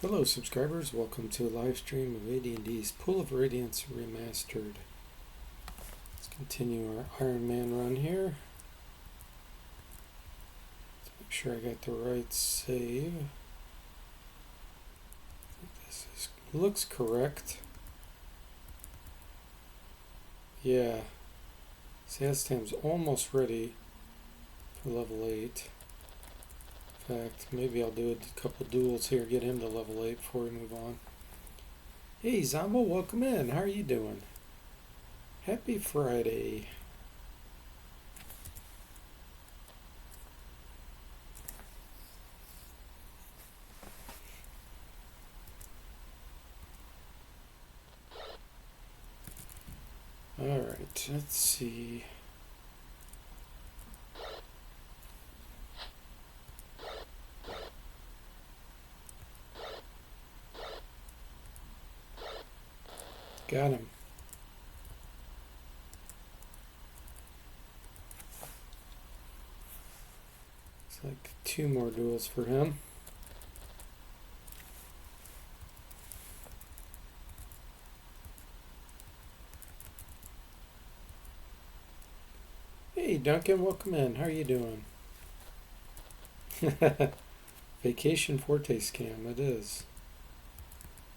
Hello subscribers, welcome to a live stream of AD&D's Pool of Radiance Remastered. Let's continue our Iron Man run here. Let's make sure I got the right save. I think looks correct. Yeah, Sastam's almost ready for level 8. In fact, maybe I'll do a couple duels here, get him to level 8 before we move on. Hey Zombo, welcome in. How are you doing? Happy Friday. Alright, let's see. Got him. Looks like 2 more duels for him. Hey Duncan, welcome in. How are you doing? Vacation Forte scam, it is.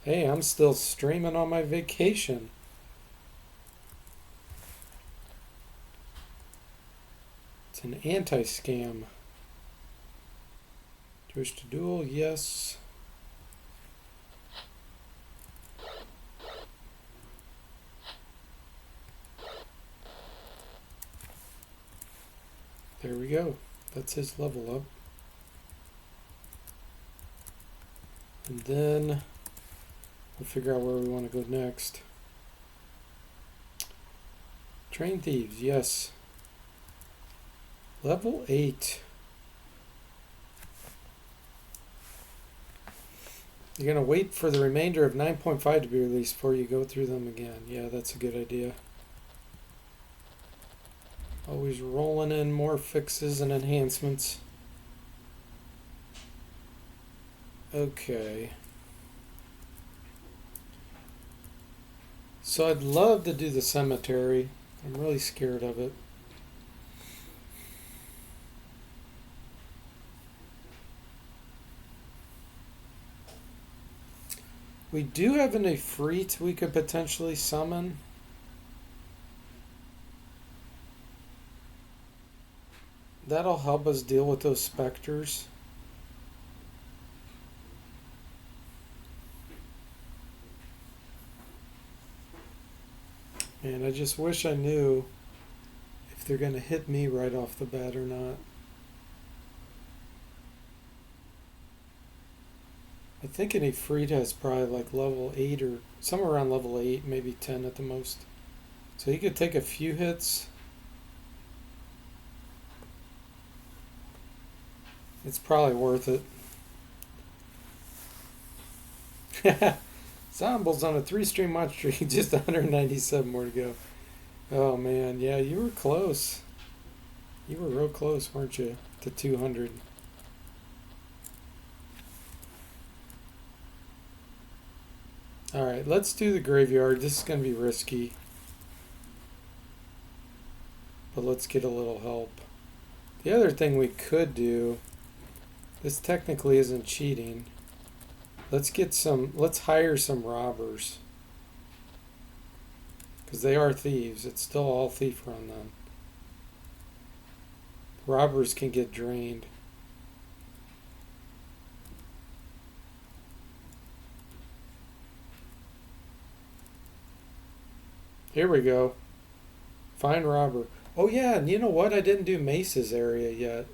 Hey, I'm still streaming on my vacation. It's an anti-scam. Wish to duel? Yes. There we go. That's his level up. And then we'll figure out where we want to go next. Train Thieves, yes. Level 8. You're going to wait for the remainder of 9.5 to be released before you go through them again. Yeah, that's a good idea. Always rolling in more fixes and enhancements. Okay. So I'd love to do the cemetery. I'm really scared of it. We do have an Ifrit we could potentially summon. That'll help us deal with those specters. And I just wish I knew if they're going to hit me right off the bat or not. I think an Ifrit has probably like level 8 or somewhere around level 8, maybe 10 at the most. So he could take a few hits. It's probably worth it. Zomble's on a 3-stream watch streak, just 197 more to go. Oh man, yeah, you were close. You were real close, weren't you, to 200. Alright, let's do the graveyard. This is going to be risky. But let's get a little help. The other thing we could do, this technically isn't cheating. Let's hire some robbers. Because they are thieves. It's still all thief run then. Robbers can get drained. Here we go. Find robber. Oh yeah, and you know what? I didn't do Mace's area yet.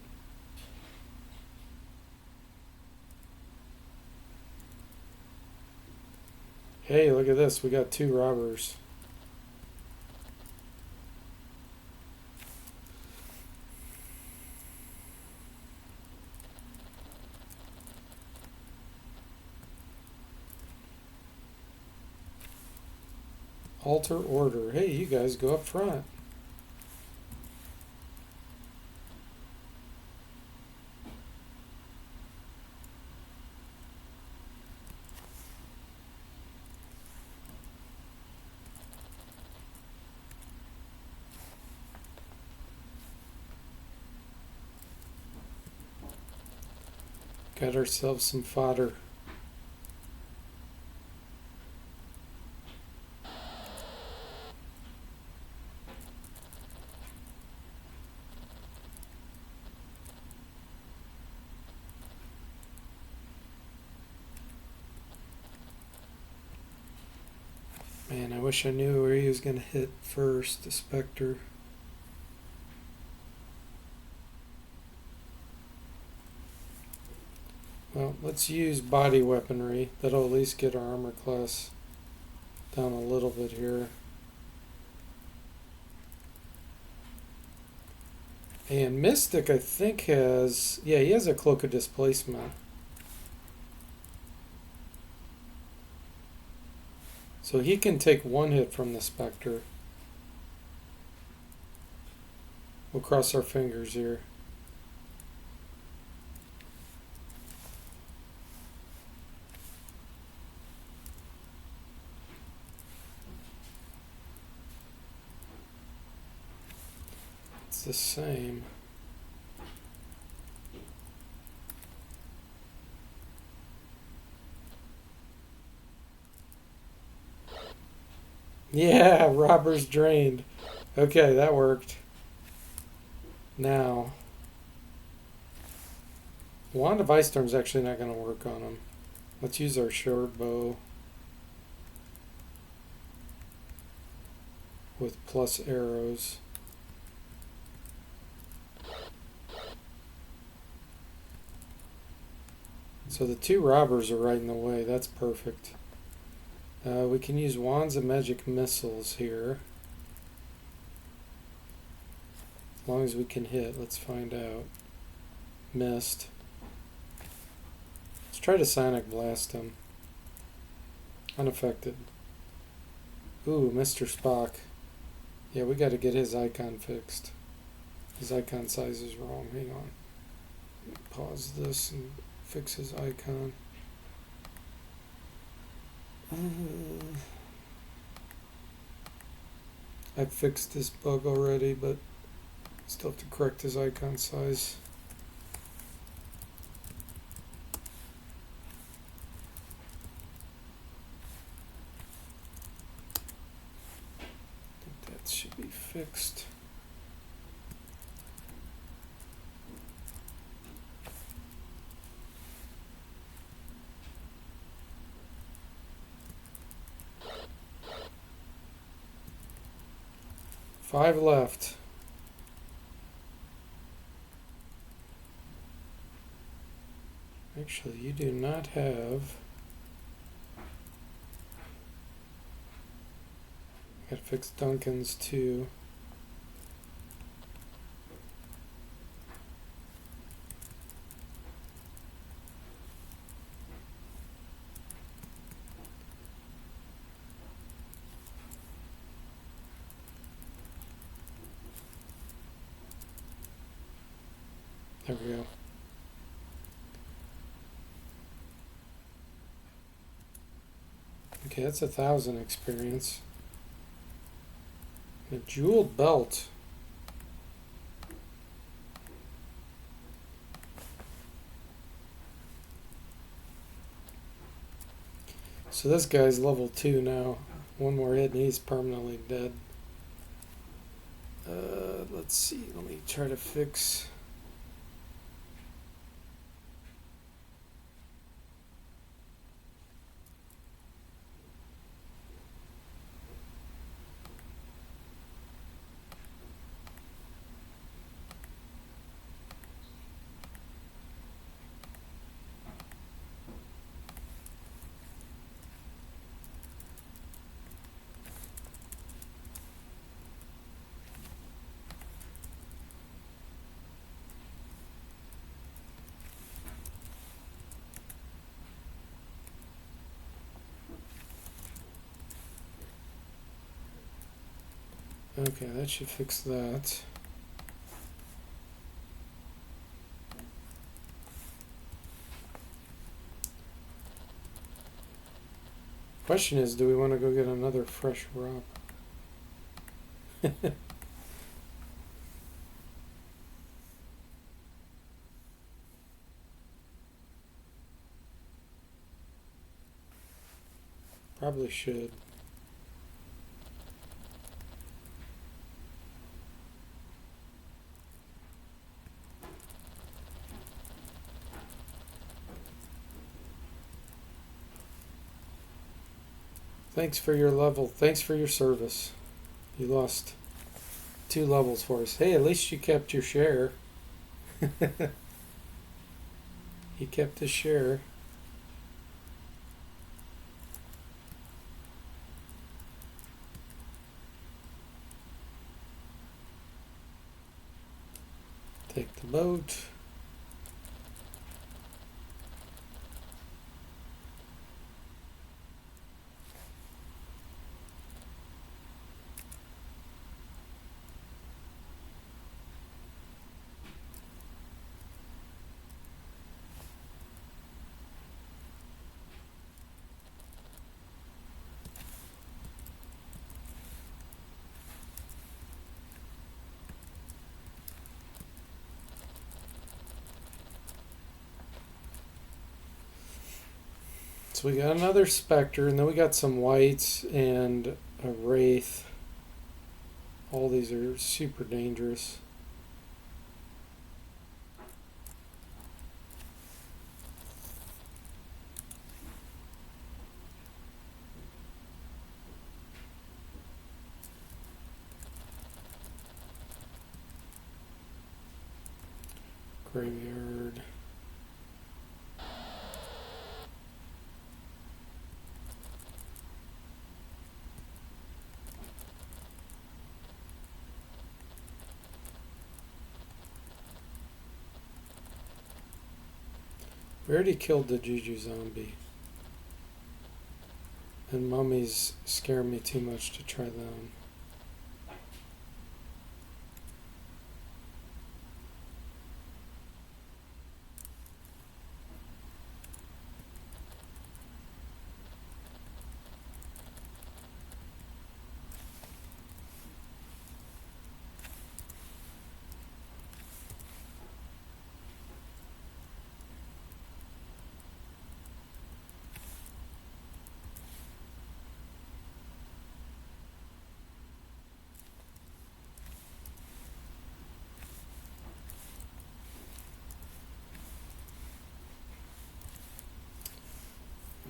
Hey, look at this. We got 2 robbers. Alter order. Hey, you guys go up front. Got ourselves some fodder. Man, I wish I knew where he was going to hit first, the Spectre. Well, let's use body weaponry. That'll at least get our armor class down a little bit here. And Mystic, I think, has... Yeah, he has a Cloak of Displacement. So he can take one hit from the Spectre. We'll cross our fingers here. It's the same. Yeah, Robber's drained. Okay, that worked. Now, Wand of Ice Storm's actually not going to work on him. Let's use our short bow with plus arrows. So the two robbers are right in the way. That's perfect. We can use Wands of Magic Missiles here. As long as we can hit. Let's find out. Missed. Let's try to Sonic Blast him. Unaffected. Ooh, Mr. Spock. Yeah, we got to get his icon fixed. His icon size is wrong. Hang on. Pause this and fix his icon. I fixed this bug already, but still have to correct his icon size. I think that should be fixed. Five left. Actually, you do not have... Gotta fix Duncan's too. There we go. Okay, that's 1,000 experience. A jeweled belt. So this guy's level 2 now. One more hit and he's permanently dead. Let's see. Let me try to fix... Okay, that should fix that. Question is, do we want to go get another fresh rock? Probably should. Thanks for your level. Thanks for your service. You lost 2 levels for us. Hey, at least you kept your share. He kept his share. Take the boat. So we got another Spectre, and then we got some Whites and a Wraith. All these are super dangerous. Graveyard. We already killed the Juju zombie. And mummies scare me too much to try them.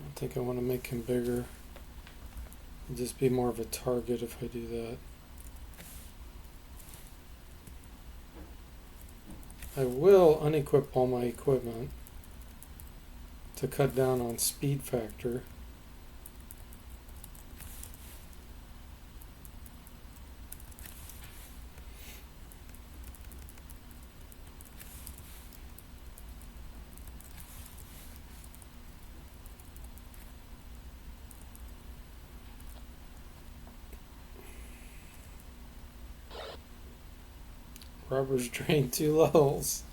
I think I want to make him bigger. And just be more of a target if I do that. I will unequip all my equipment to cut down on speed factor. Robbers drained 2 levels.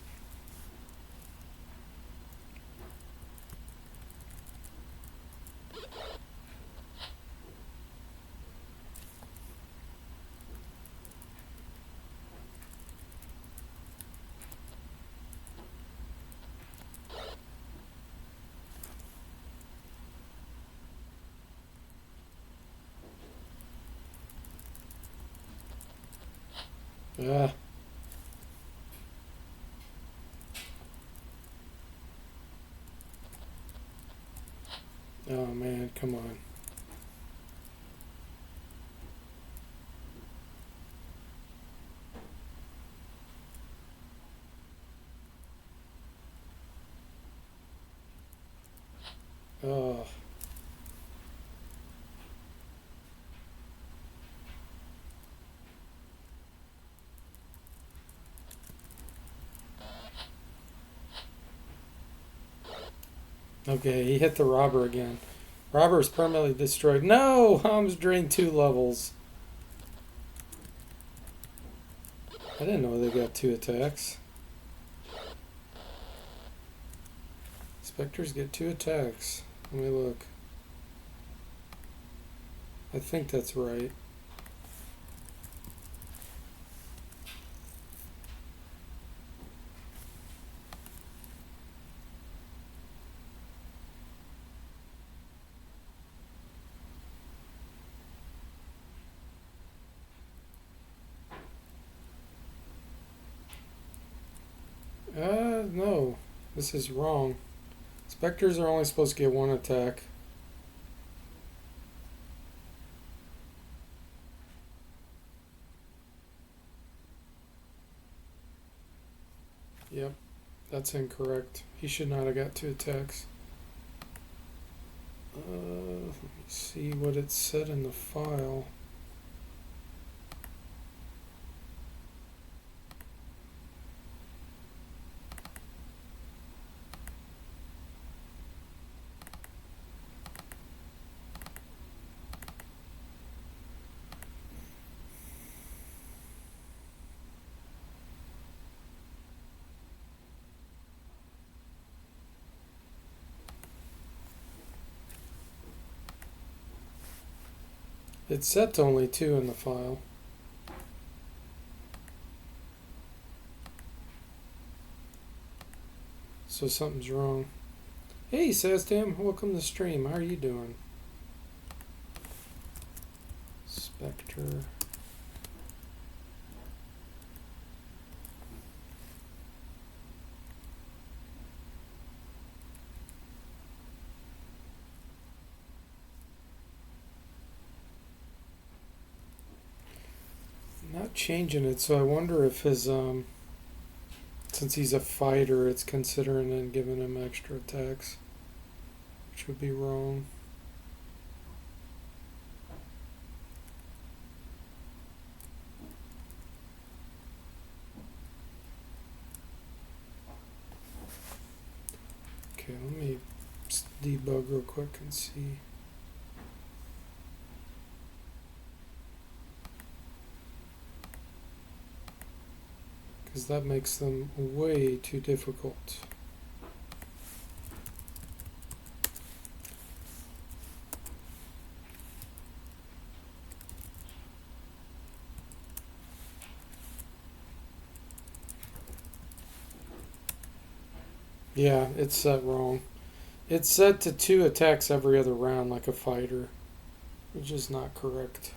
Ah. Oh man, come on. Oh. Okay, he hit the robber again. Robber is permanently destroyed. No! Hum's drained 2 levels. I didn't know they got 2 attacks. Spectres get 2 attacks. Let me look. I think that's right. No. This is wrong. Spectres are only supposed to get one attack. Yep, that's incorrect. He should not have got 2 attacks. Let me see what it said in the file. It's set to only 2 in the file. So something's wrong. Hey, Saztam, welcome to the stream. How are you doing? Spectre. Not changing it, so I wonder if his since he's a fighter, it's considering and giving him extra attacks, which would be wrong. Okay, let me debug real quick and see. Because that makes them way too difficult. Yeah, it's set wrong. It's set to 2 attacks every other round like a fighter, which is not correct.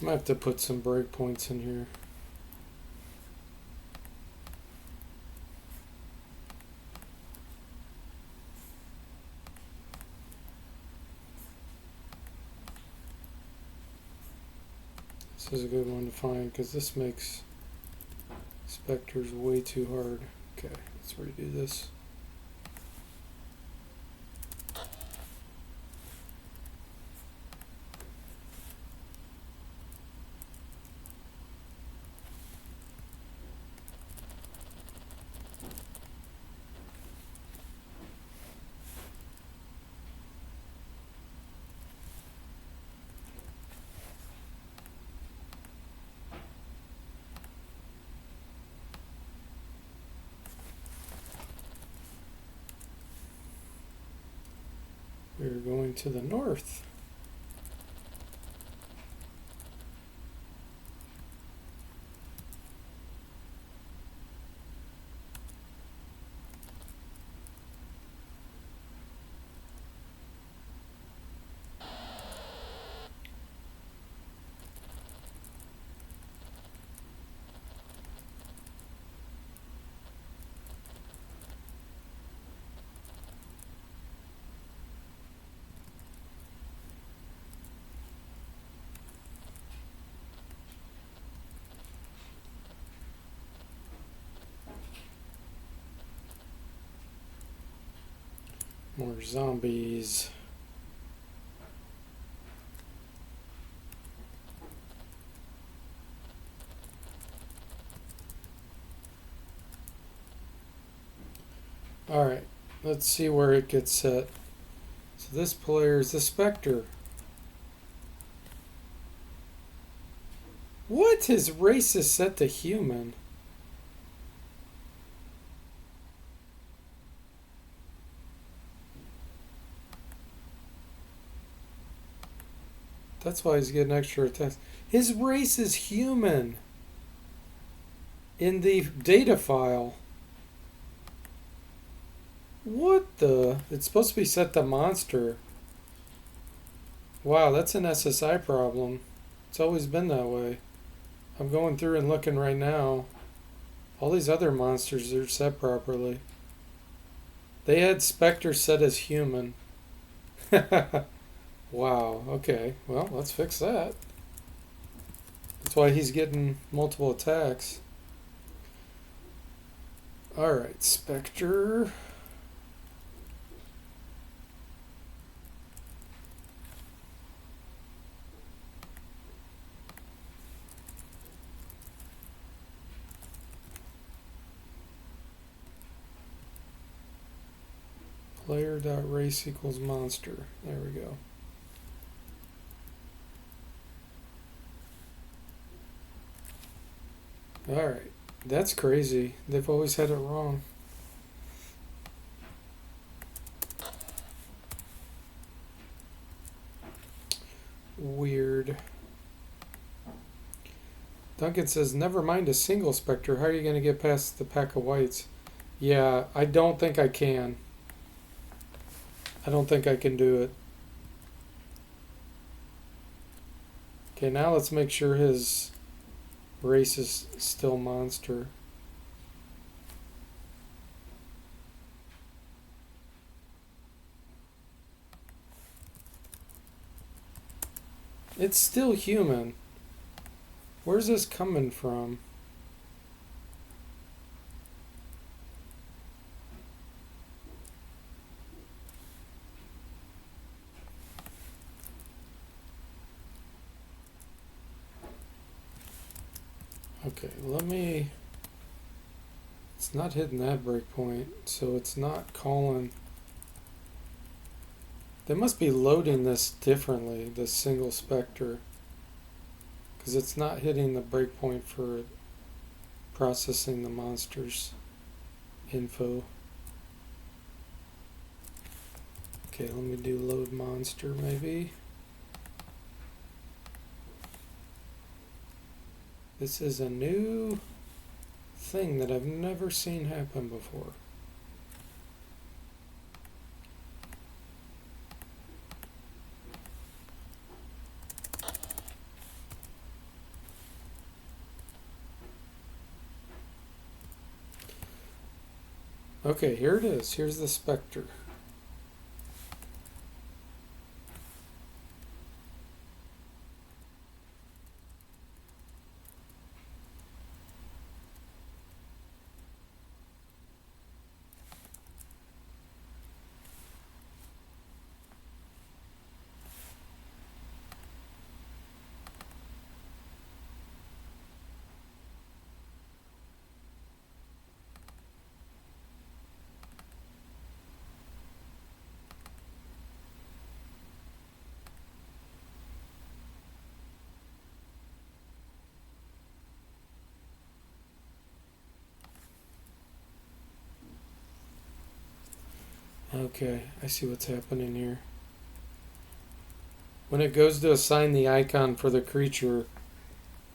I might have to put some breakpoints in here. This is a good one to find because this makes specters way too hard. Okay, let's redo this. We're going to the north. More zombies. Alright, let's see where it gets set. So this player is the Spectre. What? His race is set to human. That's why he's getting extra attacks. His race is human. In the data file. What the? It's supposed to be set to monster. Wow, that's an SSI problem. It's always been that way. I'm going through and looking right now. All these other monsters are set properly. They had Spectre set as human. Wow, okay. Well, let's fix that. That's why he's getting multiple attacks. Alright, Spectre. Player.race equals monster. There we go. Alright. That's crazy. They've always had it wrong. Weird. Duncan says, never mind a single Spectre. How are you going to get past the pack of whites? Yeah, I don't think I can. I don't think I can do it. Okay, now let's make sure his race is still monster. It's still human. Where's this coming from? Okay, let me... It's not hitting that breakpoint, so it's not calling... They must be loading this differently, this single Spectre. Because it's not hitting the breakpoint for processing the monster's info. Okay, let me do load monster maybe. This is a new thing that I've never seen happen before. Okay, here it is. Here's the Spectre. Okay, I see what's happening here. When it goes to assign the icon for the creature,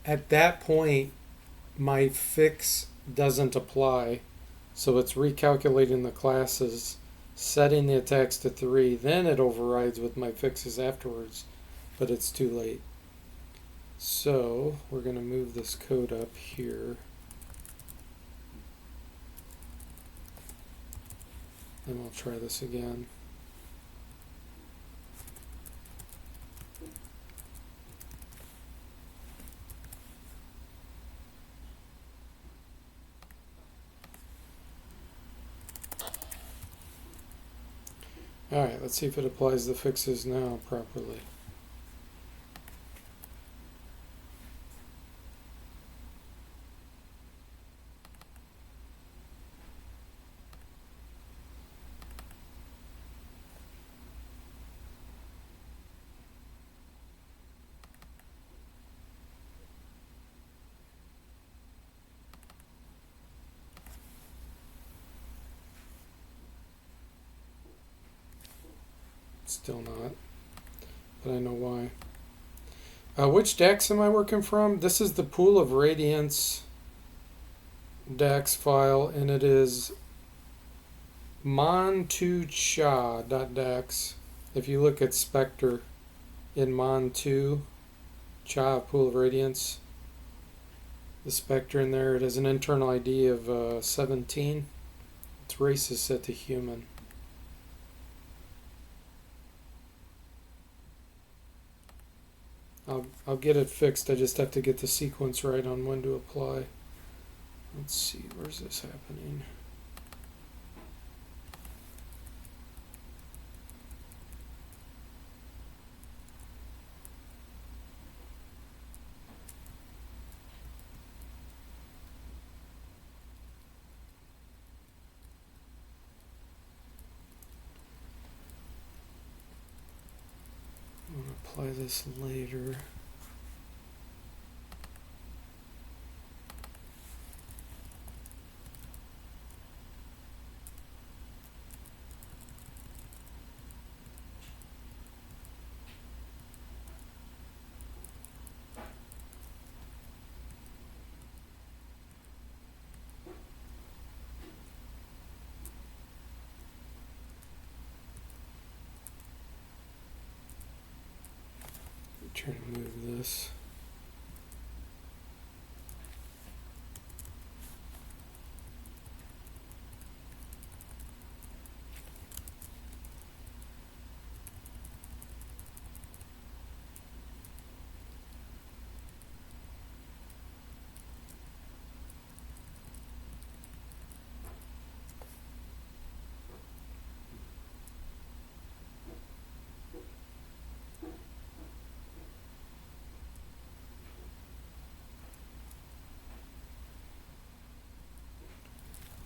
at that point, my fix doesn't apply. So it's recalculating the classes, setting the attacks to 3, then it overrides with my fixes afterwards, but it's too late. So we're going to move this code up here. And we'll try this again. Alright, let's see if it applies the fixes now properly. Still not, but I know why. Which decks am I working from? This is the Pool of Radiance decks file, and it is mon2cha.dex. If you look at Spectre in mon2 cha Pool of Radiance, the Spectre in there, it has an internal ID of 17. Its race is set to human. I'll get it fixed. I just have to get the sequence right on when to apply. Let's see, where's this happening? I'm going to apply this later. Try to move this.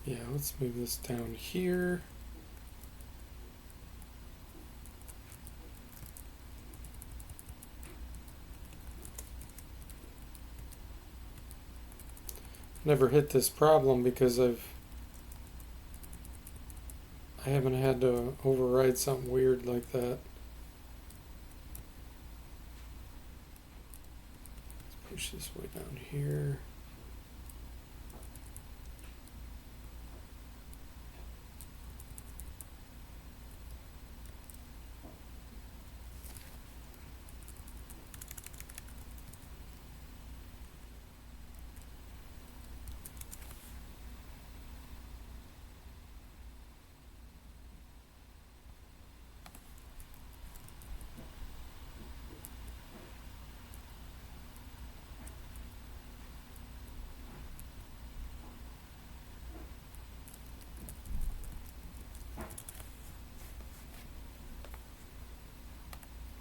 Yeah, let's move this down here. Never hit this problem because I haven't had to override something weird like that. Let's push this way down here.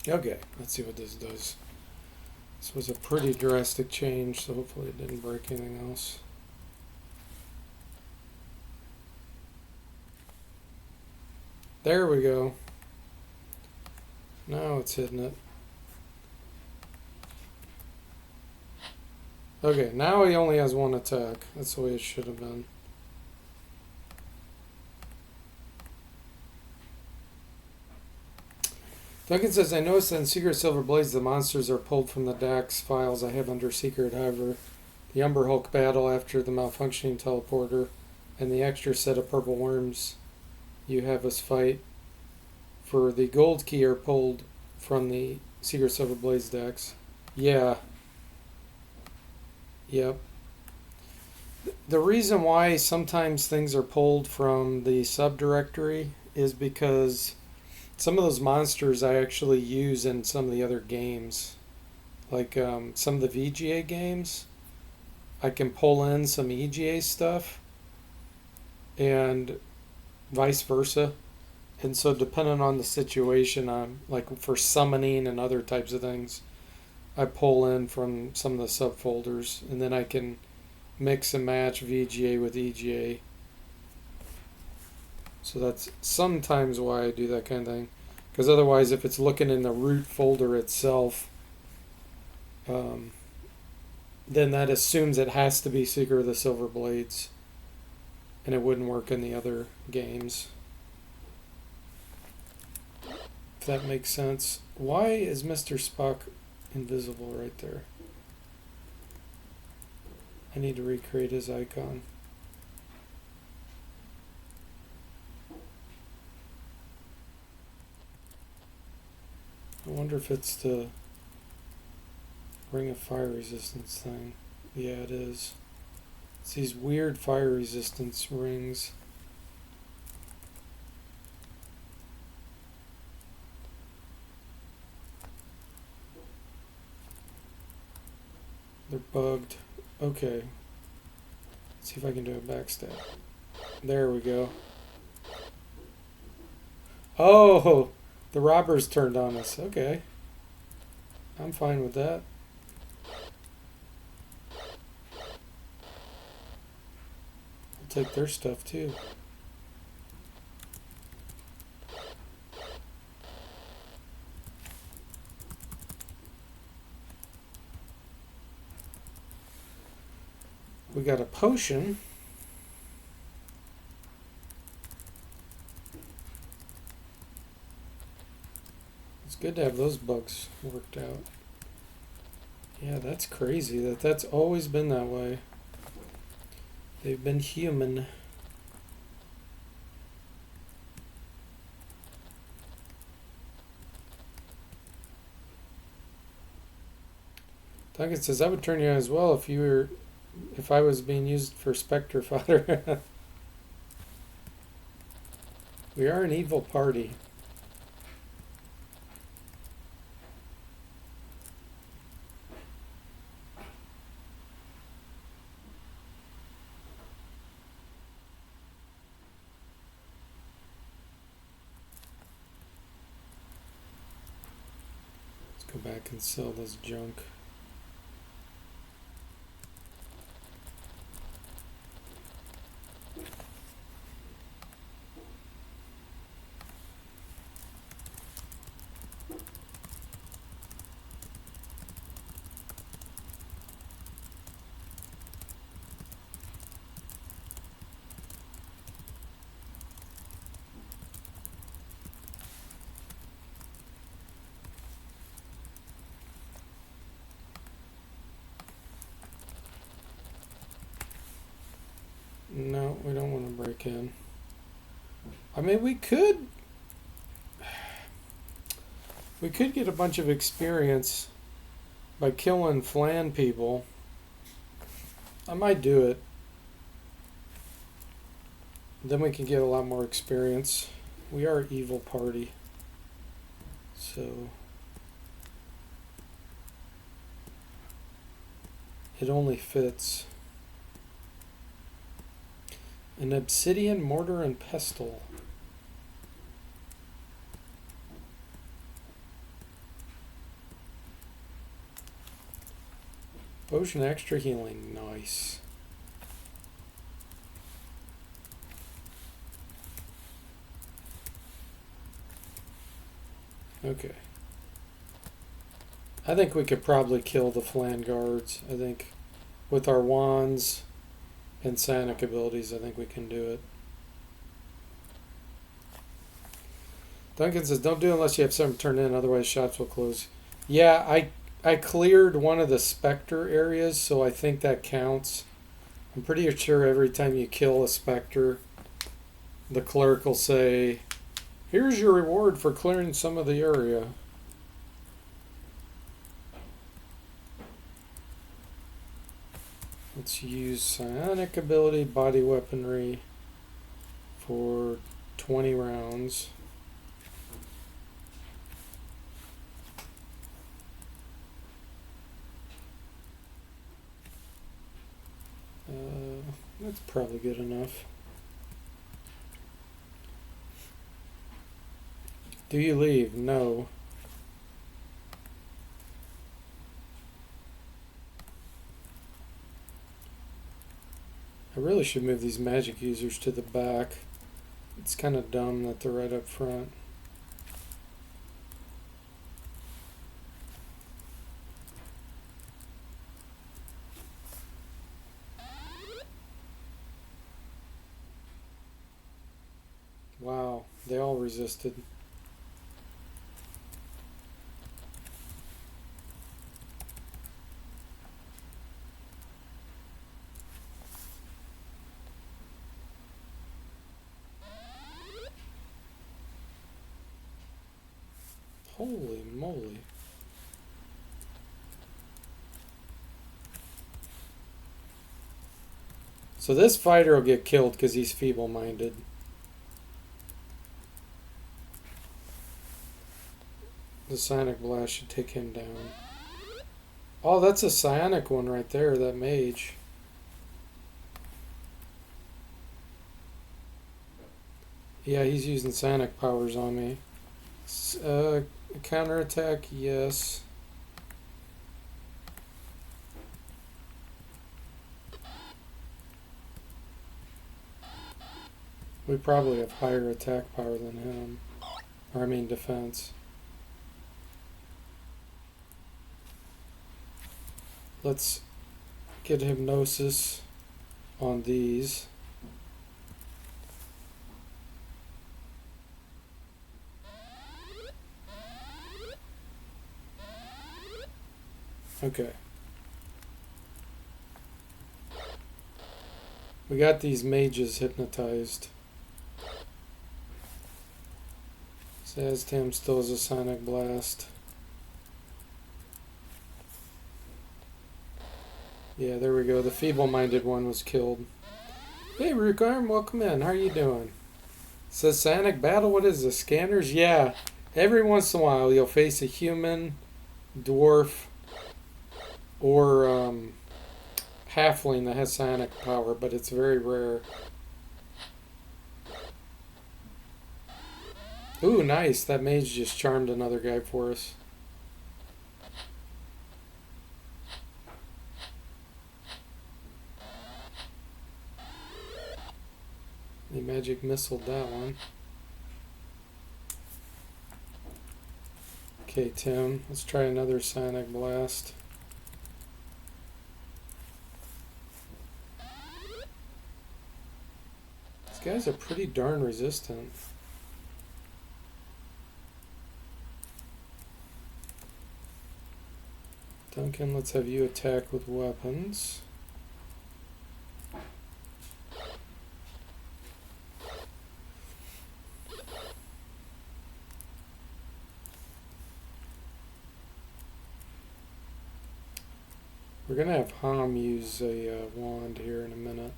Okay, let's see what this does. This was a pretty drastic change, so hopefully it didn't break anything else. There we go. Now it's hitting it. Okay, now he only has one attack. That's the way it should have been. Duncan says, I noticed that in Secret Silver Blades, the monsters are pulled from the DAX files I have under Secret. However, the Umber Hulk battle after the malfunctioning teleporter and the extra set of purple worms you have us fight for the gold key are pulled from the Secret Silver Blades DAX. Yeah. Yep. The reason why sometimes things are pulled from the subdirectory is because some of those monsters I actually use in some of the other games. Like some of the VGA games, I can pull in some EGA stuff and vice versa. And so depending on the situation, like for summoning and other types of things, I pull in from some of the subfolders, and then I can mix and match VGA with EGA. So that's sometimes why I do that kind of thing. Because otherwise, if it's looking in the root folder itself, then that assumes it has to be Secret of the Silver Blades. And it wouldn't work in the other games. if that makes sense. Why is Mr. Spock invisible right there? I need to recreate his icon. I wonder if it's the Ring of Fire Resistance thing. Yeah, it is. It's these weird fire resistance rings. They're bugged. Okay. Let's see if I can do a backstab. There we go. Oh! The robbers turned on us. Okay. I'm fine with that. I'll take their stuff too. We got a potion. It's good to have those bugs worked out. Yeah, that's crazy that's always been that way. They've been human. Duncan says, I would turn you on as well if I was being used for Spectre fodder. We are an evil party. Let's go back and sell this junk. No, we don't want to break in. I mean, we could get a bunch of experience by killing Flan people. I might do it. Then we can get a lot more experience. We are an evil party. So it only fits. An obsidian mortar and pestle. Potion extra healing. Nice. Okay. I think we could probably kill the Flan guards. I think with our wands and psionic abilities, I think we can do it. Duncan says, don't do it unless you have something turned in, otherwise shops will close. Yeah, I cleared one of the Spectre areas, so I think that counts. I'm pretty sure every time you kill a Spectre, the clerk will say, here's your reward for clearing some of the area. Let's use psionic ability body weaponry for 20 rounds. That's probably good enough. Do you leave? No. I really should move these magic users to the back. It's kind of dumb that they're right up front. Wow, they all resisted. Holy moly. So this fighter will get killed because he's feeble-minded. The Psionic Blast should take him down. Oh, that's a psionic one right there, that mage. Yeah, he's using psionic powers on me. Counterattack, yes. We probably have higher attack power than him. Or I mean defense. Let's get hypnosis on these. Okay. We got these mages hypnotized. Saztam still has a Sonic Blast. Yeah, there we go. The feeble-minded one was killed. Hey, Rukarm, welcome in. How are you doing? It says Sonic Battle. What is this? Scanners? Yeah. Every once in a while, you'll face a human, dwarf, or halfling that has psionic power, but it's very rare. Ooh, nice. That mage just charmed another guy for us. He magic missiled that one. Okay, Tim, let's try another Psionic Blast. These guys are pretty darn resistant. Duncan, let's have you attack with weapons. We're going to have Ham use a wand here in a minute.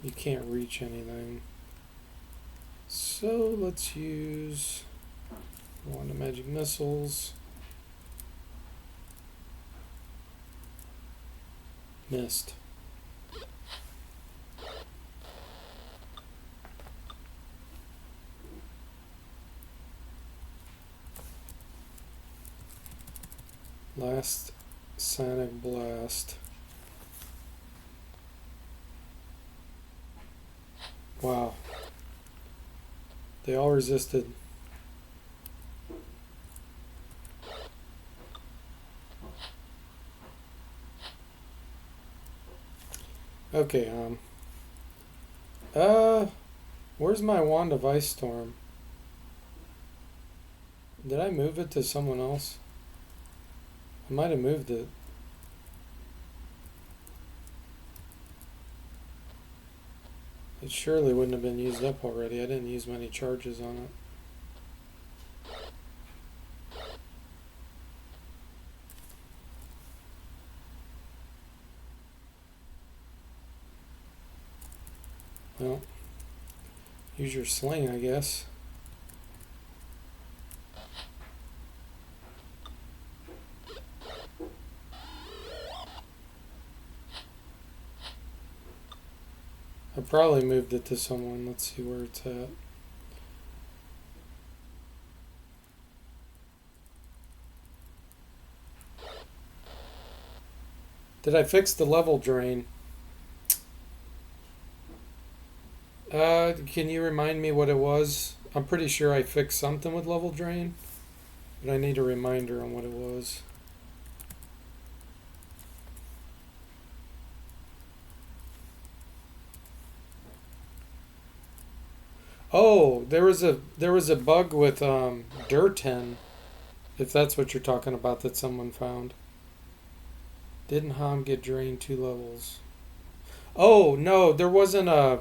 You can't reach anything. So let's use wand of magic missiles. Missed. Last Sonic Blast. Wow. They all resisted. Okay, where's my Wand of Ice Storm? Did I move it to someone else? I might have moved it. It surely wouldn't have been used up already. I didn't use many charges on it. Well, use your sling, I guess. I probably moved it to someone. Let's see where it's at. Did I fix the level drain? Can you remind me what it was? I'm pretty sure I fixed something with level drain, but I need a reminder on what it was. Oh, there was a bug with Durten, if that's what you're talking about, that someone found. Didn't Ham get drained 2 levels? Oh no, there wasn't a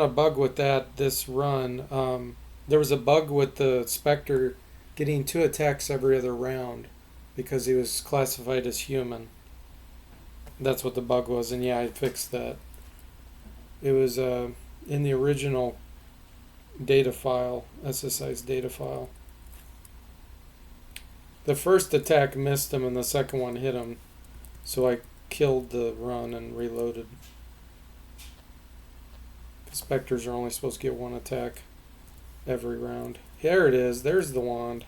bug with that this run. There was a bug with the Spectre getting 2 attacks every other round because he was classified as human. That's what the bug was, and yeah, I fixed that. It was in the original data file, SSI's data file. The first attack missed him and the second one hit him, so I killed the run and reloaded. The Spectres are only supposed to get 1 attack every round. Here it is. There's the wand.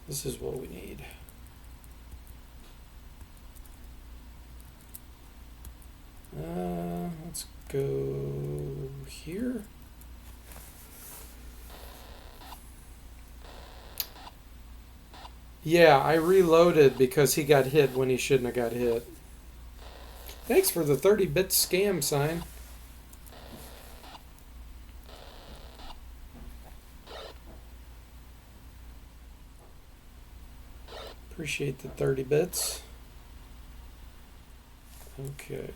This is what we need. Let's go here. Yeah, I reloaded because he got hit when he shouldn't have got hit. Thanks for the 30-bit scam sign. Appreciate the 30 bits. Okay.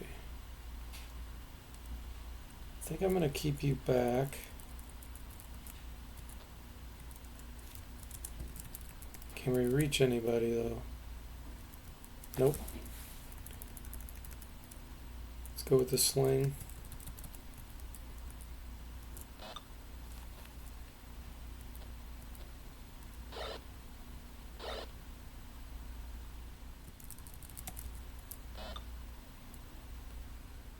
I think I'm going to keep you back. Can we reach anybody though? Nope. Let's go with the sling.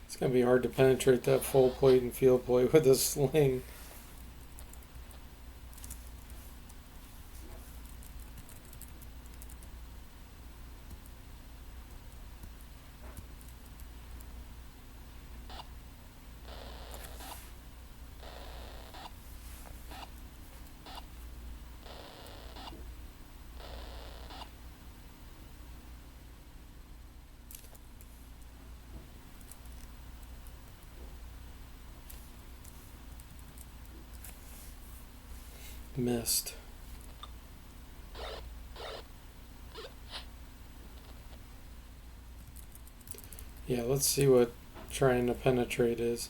It's going to be hard to penetrate that full plate and field plate with a sling. Missed. Yeah, let's see what trying to penetrate is.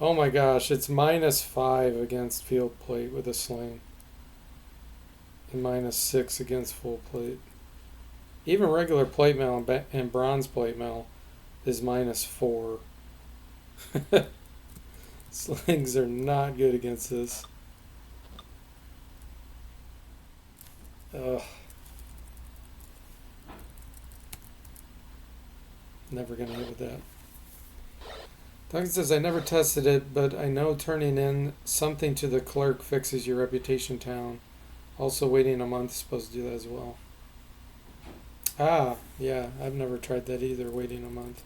Oh my gosh, it's -5 against field plate with a sling. And -6 against full plate. Even regular plate mail and bronze plate mail is -4. Slings are not good against this. Ugh. Never gonna hit with that. Duncan says, I never tested it, but I know turning in something to the clerk fixes your reputation down. Also, waiting a month is supposed to do that as well. Ah, yeah, I've never tried that either, waiting a month.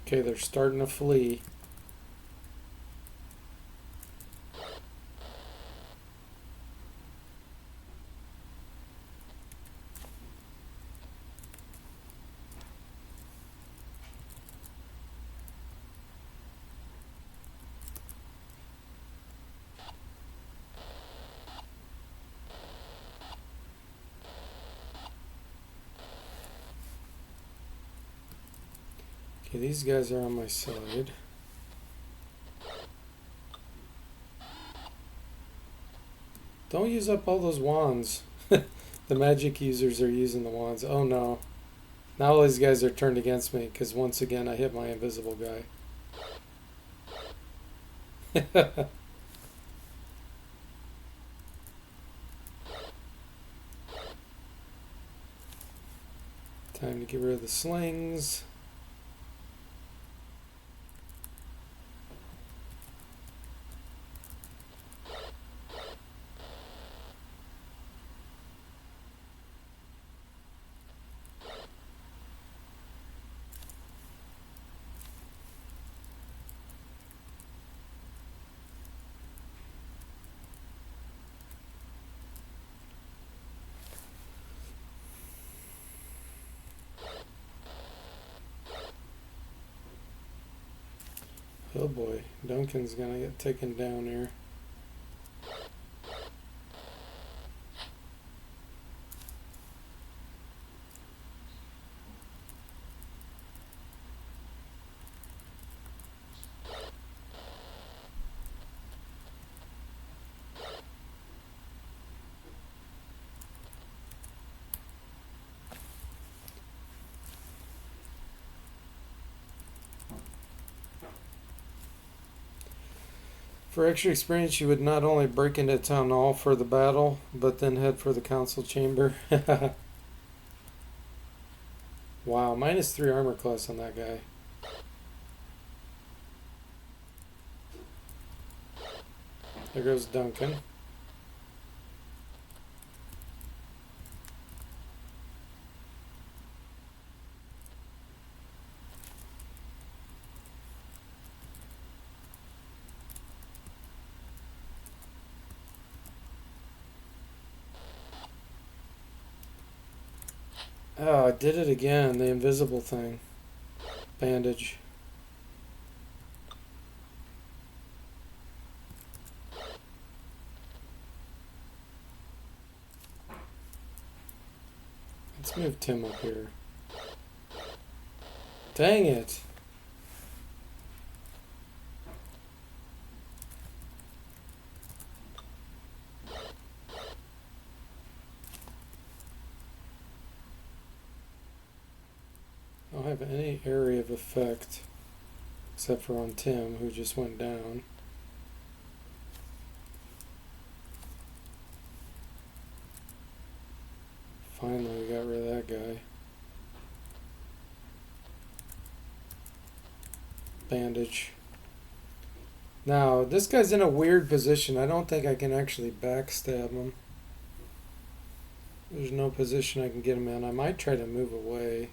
Okay, they're starting to flee. Okay, these guys are on my side. Don't use up all those wands. The magic users are using the wands. Oh no. Now all these guys are turned against me because once again I hit my invisible guy. Time to get rid of the slings. Oh boy, Duncan's gonna get taken down here. For extra experience, you would not only break into town hall for the battle, but then head for the council chamber. Wow, -3 armor class on that guy. There goes Duncan. Oh, I did it again. The invisible thing. Bandage. Let's move Tim up here. Dang it. I don't have any area of effect except for on Tim, who just went down. Finally, we got rid of that guy. Bandage. Now, this guy's in a weird position. I don't think I can actually backstab him. There's no position I can get him in. I might try to move away.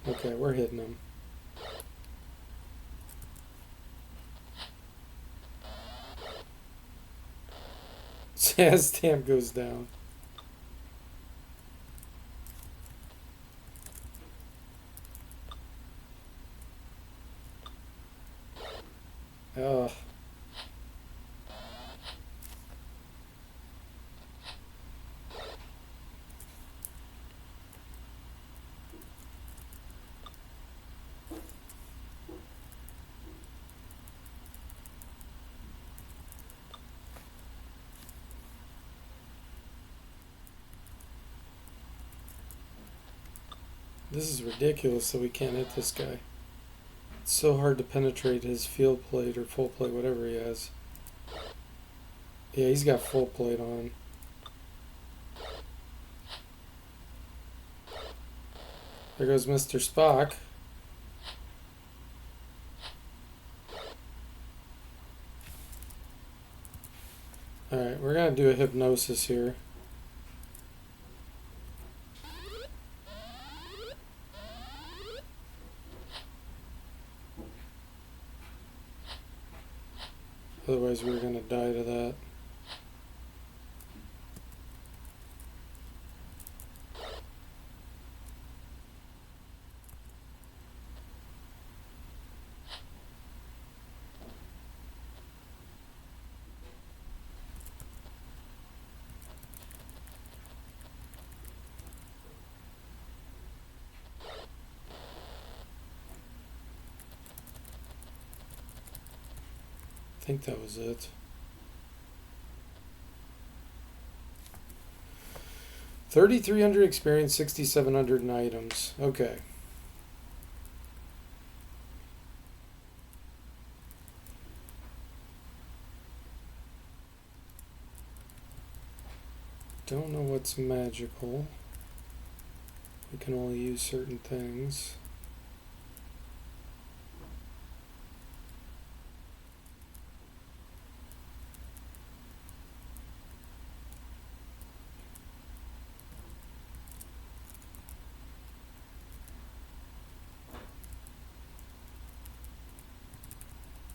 Okay, we're hitting him. Jazz stamp goes down. Ugh. This is ridiculous that we can't hit this guy. It's so hard to penetrate his field plate or full plate, whatever he has. Yeah, he's got full plate on. There goes Mr. Spock. Alright, we're going to do a hypnosis here. Otherwise we're going to die to that. I think that was it. 3,300 experience, 6,700 in items. Okay. Don't know what's magical. We can only use certain things.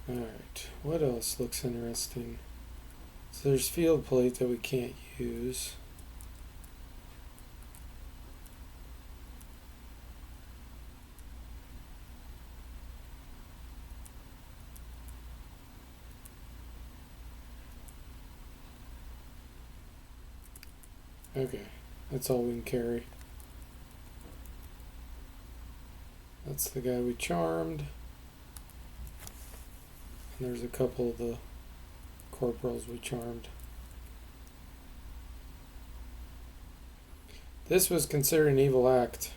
Alright, what else looks interesting? So there's field plate that we can't use. Okay, that's all we can carry. That's the guy we charmed. And there's a couple of the corporals we charmed. This was considered an evil act.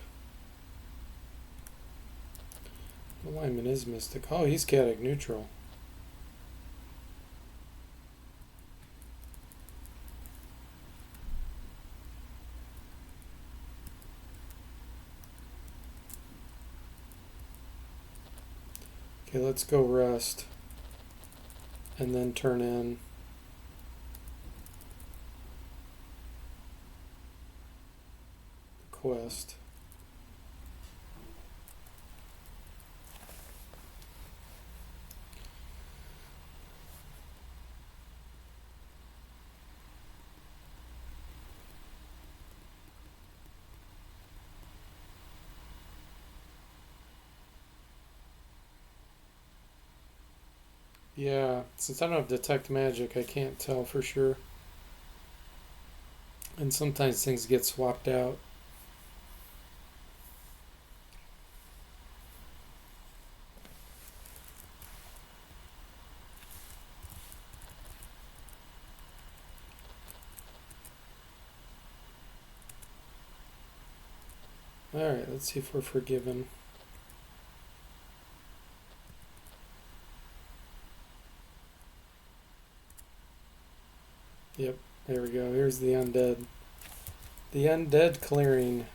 Alignment is mystic. Oh, he's chaotic neutral. Okay, let's go rest. And then turn in. The quest. Yeah, since I don't have detect magic, I can't tell for sure. And sometimes things get swapped out. Alright, let's see if we're forgiven. Yep, there we go. Here's the undead. The undead clearing.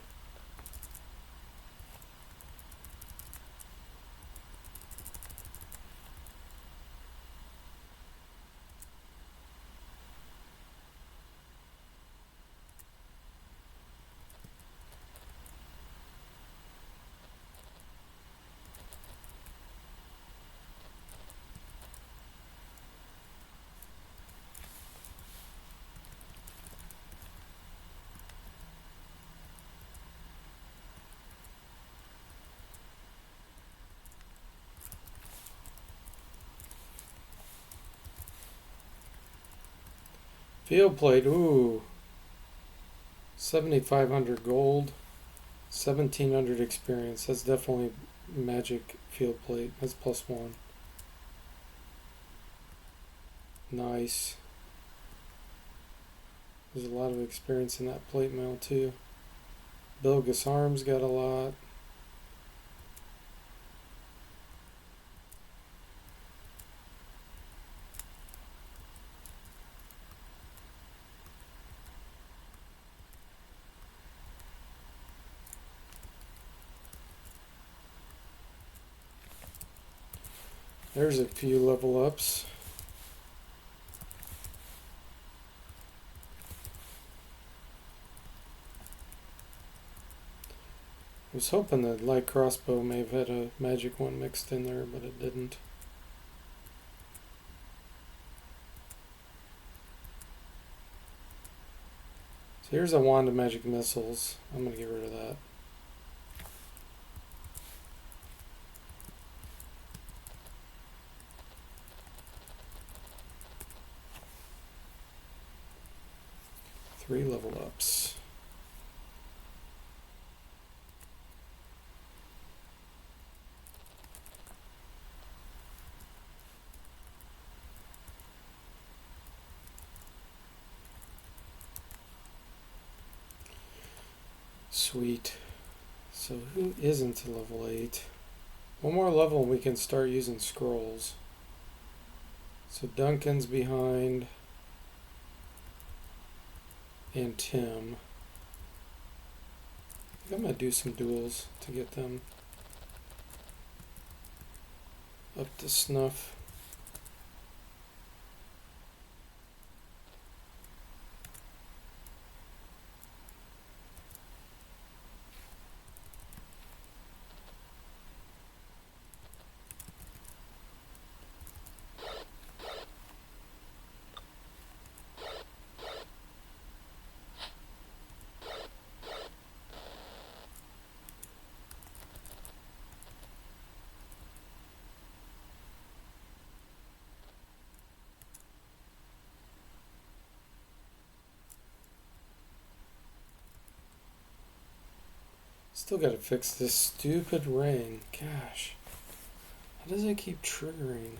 Field plate, ooh. 7,500 gold. 1,700 experience. That's definitely magic field plate. That's +1. Nice. There's a lot of experience in that plate mail too. Bilgus Arms got a lot. There's a few level ups. I was hoping the light crossbow may have had a magic one mixed in there, but it didn't. So here's a wand of magic missiles. I'm going to get rid of that. Three level ups. Sweet. So who isn't level 8? One more level and we can start using scrolls. So Duncan's behind. And Tim. I think I'm going to do some duels to get them up to snuff. Still gotta fix this stupid ring. Gosh. How does it keep triggering?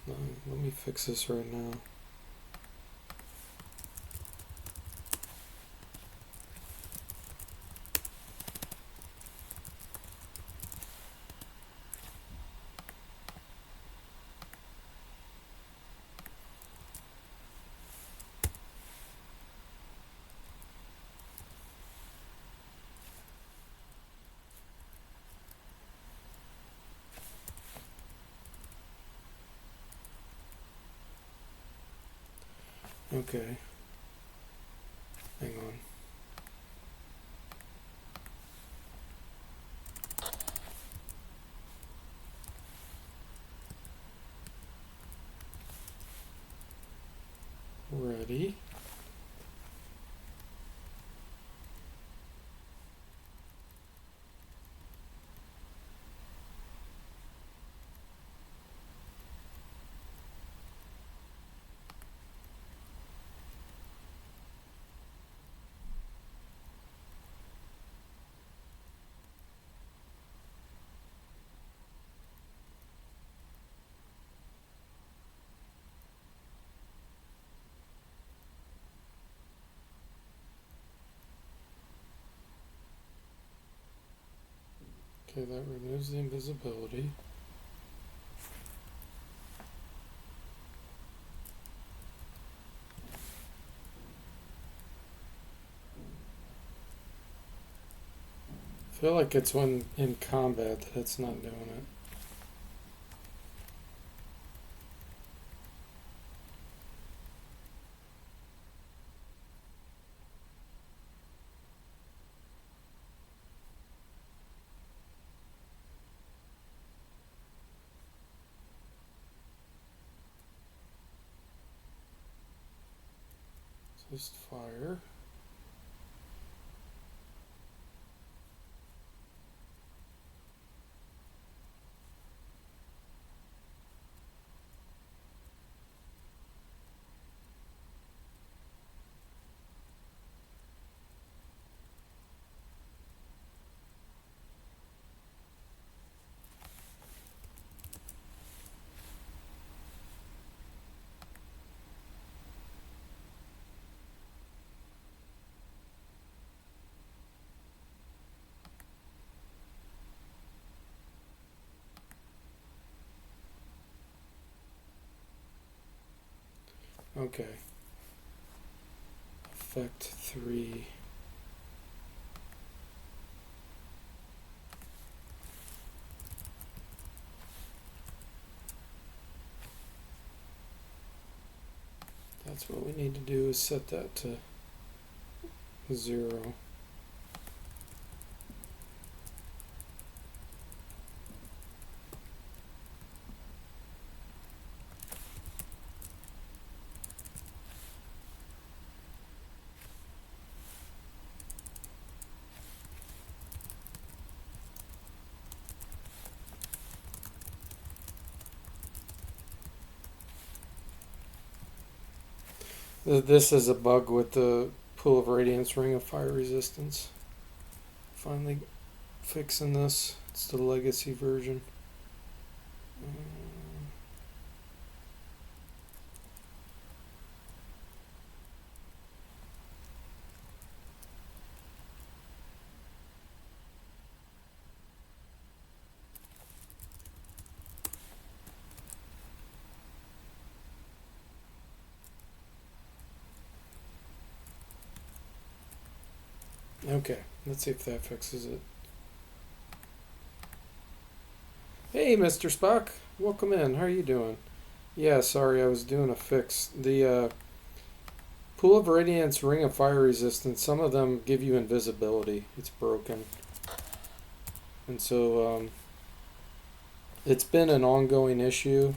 No, let me fix this right now. Okay. Hang on. Ready. Okay, that removes the invisibility. I feel like it's when in combat that it's not doing it. Just fire. Okay. Effect 3. That's what we need to do, is set that to 0. This is a bug with the Pool of Radiance Ring of Fire Resistance. Finally fixing this. It's the legacy version. Okay, let's see if that fixes it. Hey, Mr. Spock. Welcome in. How are you doing? Yeah, sorry, I was doing a fix. The Pool of Radiance Ring of Fire Resistance, some of them give you invisibility. It's broken. And so it's been an ongoing issue.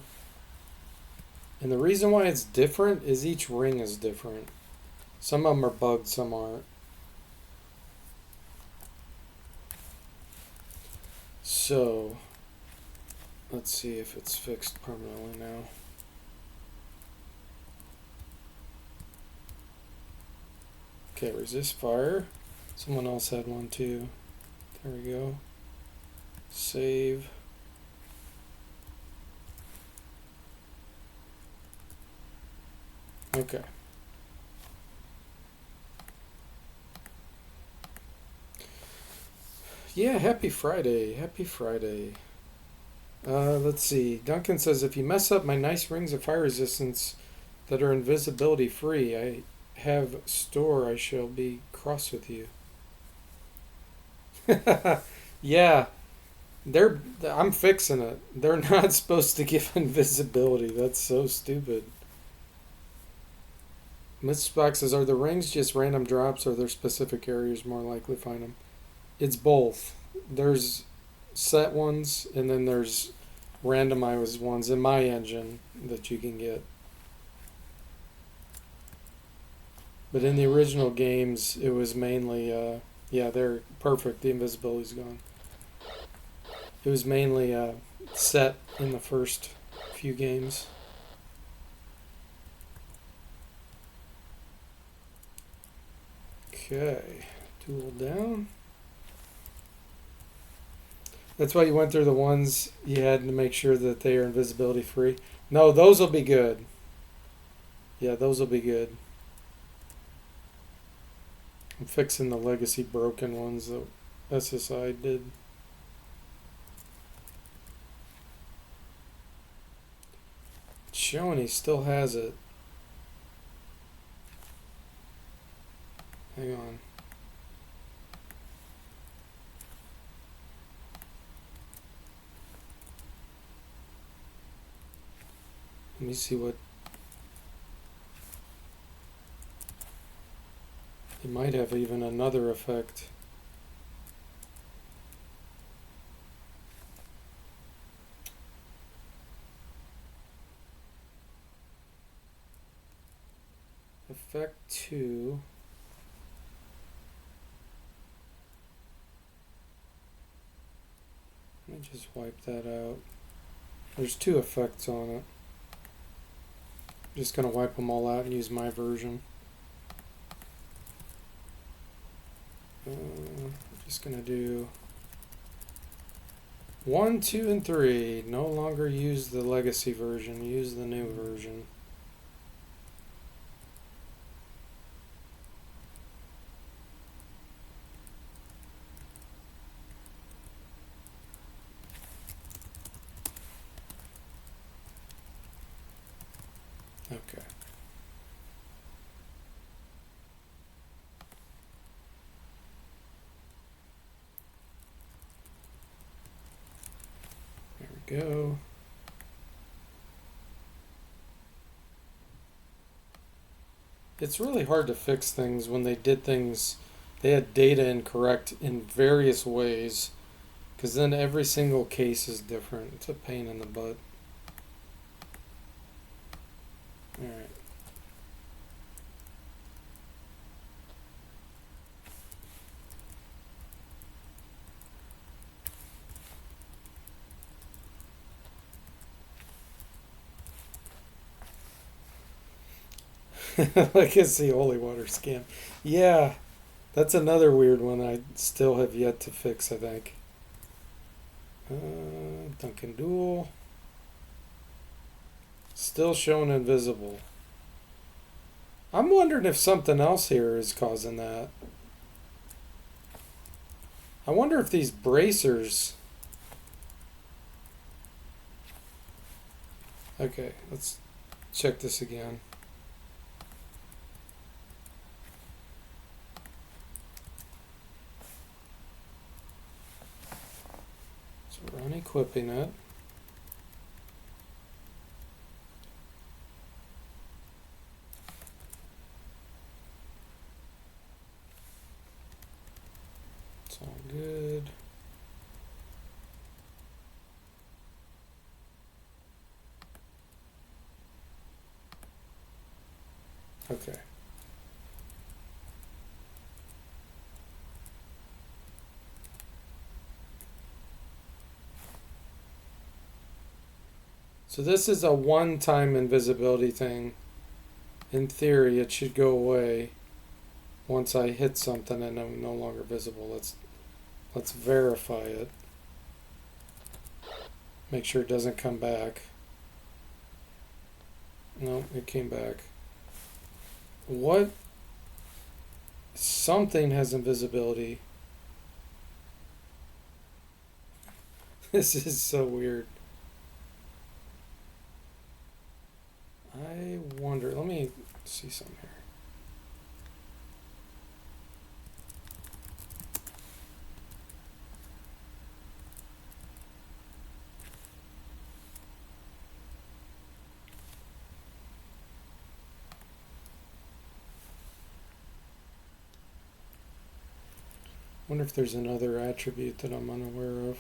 And the reason why it's different is each ring is different. Some of them are bugged, some aren't. So, let's see if it's fixed permanently now. Okay, resist fire. Someone else had one too. There we go. Save. Okay. Yeah, happy Friday. Happy Friday. Let's see. Duncan says, if you mess up my nice rings of fire resistance that are invisibility free, I have store, I shall be cross with you. Yeah, I'm fixing it. They're not supposed to give invisibility. That's so stupid. Miss Spock says, are the rings just random drops or are there specific areas more likely to find them? It's both. There's set ones and then there's randomized ones in my engine that you can get. But in the original games, it was mainly, yeah, they're perfect. The invisibility's gone. It was mainly set in the first few games. Okay, dual down. That's why you went through the ones you had to make sure that they are invisibility free. No, those will be good. Yeah, those will be good. I'm fixing the legacy broken ones that SSI did. It's showing he still has it. Hang on. Let me see what... It might have even another effect. Effect 2. Let me just wipe that out. There's 2 effects on it. I'm just going to wipe them all out and use my version. I'm just going to do 1, 2, and 3. No longer use the legacy version. Use the new version. Okay. There we go. It's really hard to fix things when they did things, they had data incorrect in various ways, because then every single case is different. It's a pain in the butt. Alright. Legacy holy water scam. Yeah, that's another weird one I still have yet to fix, I think. Duncan Duel. Still shown invisible. I'm wondering if something else here is causing that. I wonder if these bracers... Okay, let's check this again. So we're unequipping it. It's all good. Okay. So this is a one-time invisibility thing. In theory, it should go away once I hit something and I'm no longer visible. Let's verify it. Make sure it doesn't come back. No, it came back. What? Something has invisibility. This is so weird. I wonder. Let me see something here. Wonder if there's another attribute that I'm unaware of.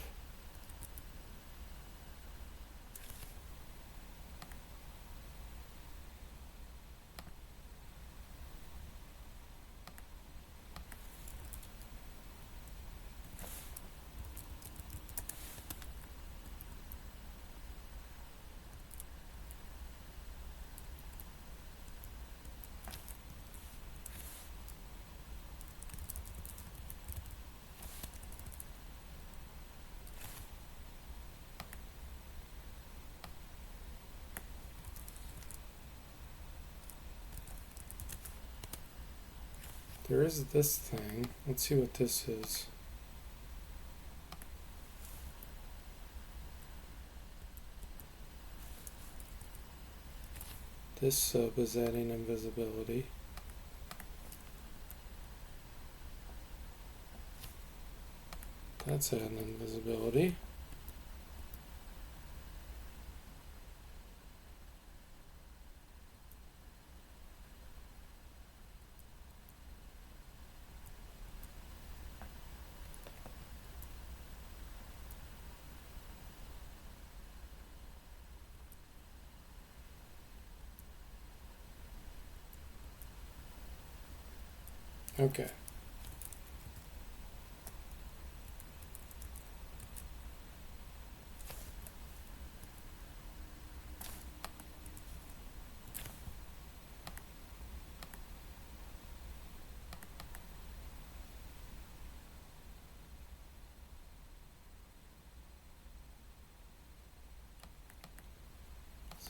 There is this thing. Let's see what this is. This sub is adding invisibility. That's adding invisibility. Okay.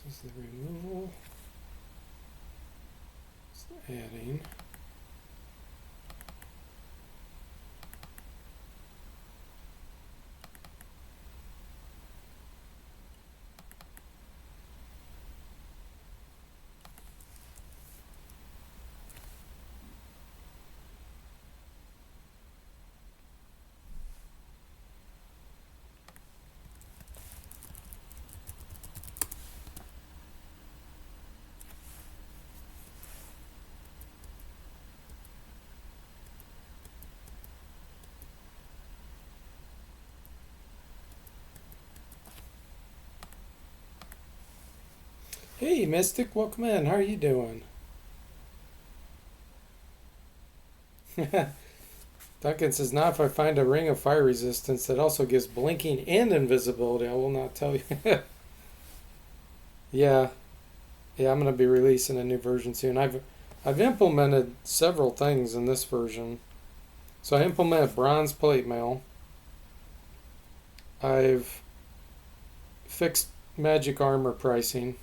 This is the removal. It's adding. Hey, Mystic, welcome in. How are you doing? Duncan says, now if I find a ring of fire resistance that also gives blinking and invisibility, I will not tell you. Yeah, yeah, I'm going to be releasing a new version soon. I've implemented several things in this version. So I implemented bronze plate mail. I've fixed magic armor pricing.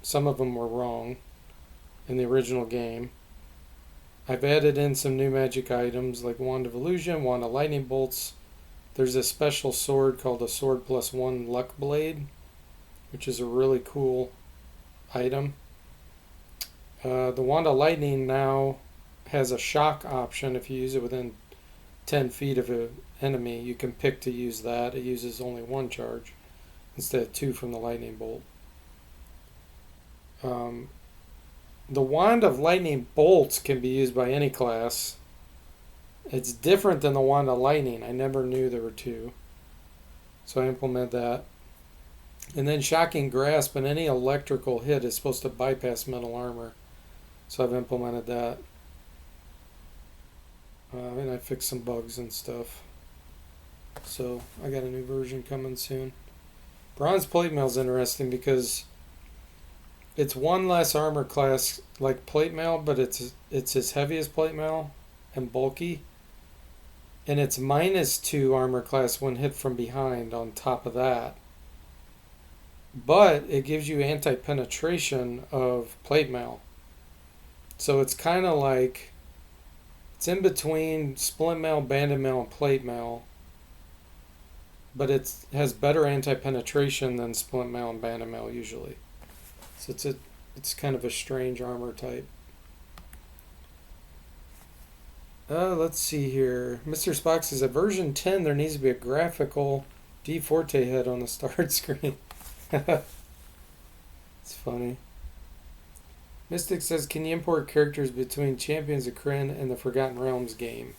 Some of them were wrong in the original game. I've added in some new magic items like Wand of Illusion, Wand of Lightning Bolts. There's a special sword called a Sword Plus One Luck Blade, which is a really cool item. The Wand of Lightning now has a shock option. If you use it within 10 feet of an enemy, you can pick to use that. It uses only one charge instead of two from the lightning bolt. The Wand of Lightning Bolts can be used by any class. It's different than the Wand of Lightning. I never knew there were two. So I implement that. And then Shocking Grasp and any electrical hit is supposed to bypass metal armor. So I've implemented that. And I fixed some bugs and stuff. So I got a new version coming soon. Bronze plate mail is interesting because it's one less armor class like plate mail, but it's as heavy as plate mail and bulky. And it's -2 armor class when hit from behind on top of that. But it gives you anti-penetration of plate mail. So it's kind of like, it's in between splint mail, banded mail, and plate mail, but it has better anti-penetration than splint mail and banded mail usually. So it's kind of a strange armor type. Let's see here. Mr. Spock says, at version 10, there needs to be a graphical DFortae head on the start screen. It's funny. Mystic says, can you import characters between Champions of Krynn and the Forgotten Realms game?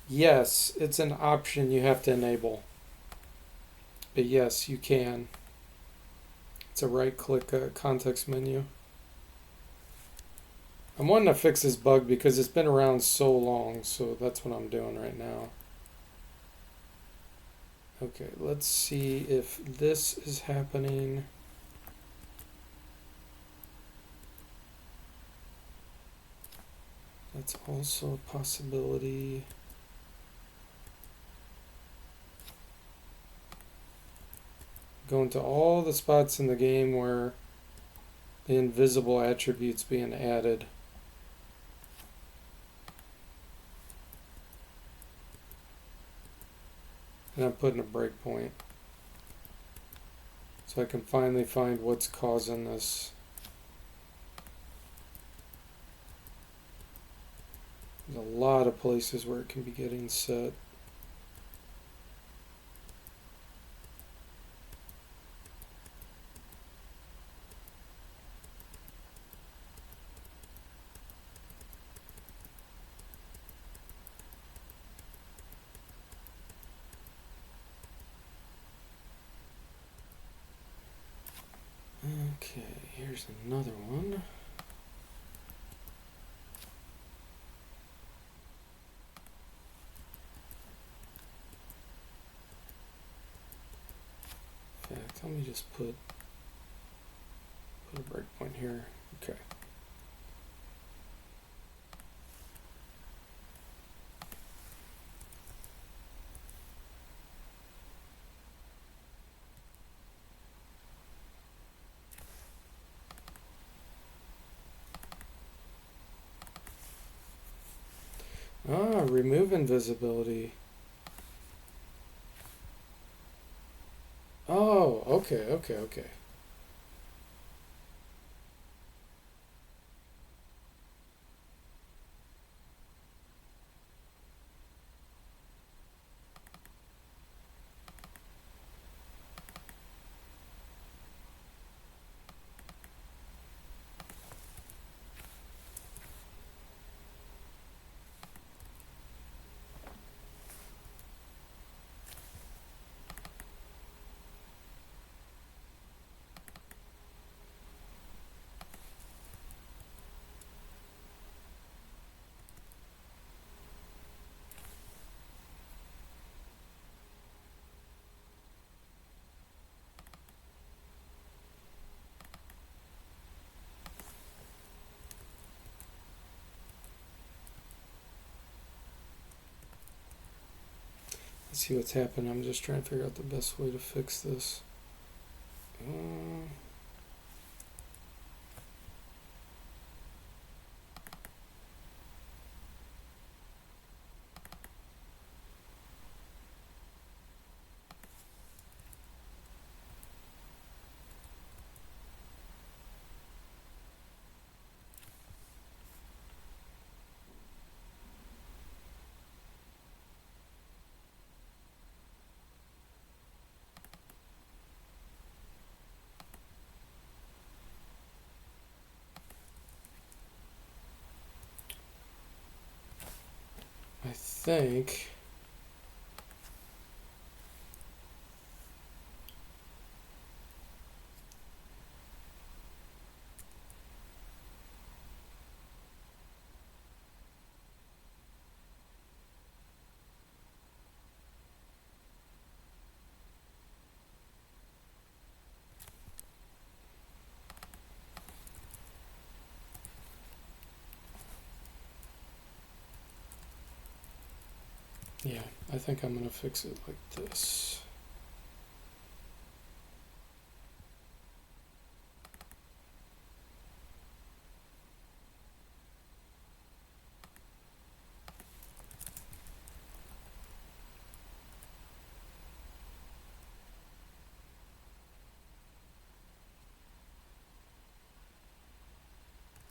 Yes, it's an option you have to enable. But yes, you can. It's a right-click context menu. I'm wanting to fix this bug because it's been around so long, so that's what I'm doing right now. Okay, let's see if this is happening. That's also a possibility. Go into all the spots in the game where the invisible attribute's being added. And I'm putting a breakpoint. So I can finally find what's causing this. There's a lot of places where it can be getting set. Okay, here's another one. In fact, let me just put a breakpoint here. Okay. Remove invisibility. Oh, okay. Let's see what's happening. I'm just trying to figure out the best way to fix this. I think yeah, I think I'm going to fix it like this.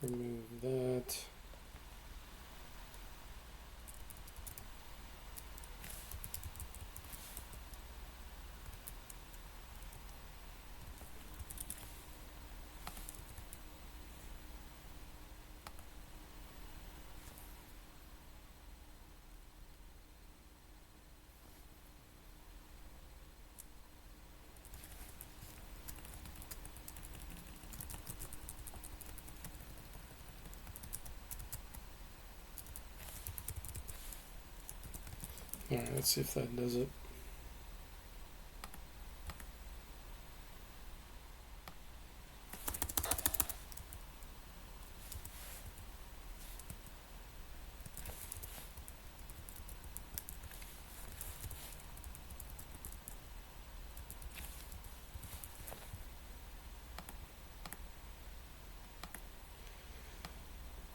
remove that. Alright, let's see if that does it.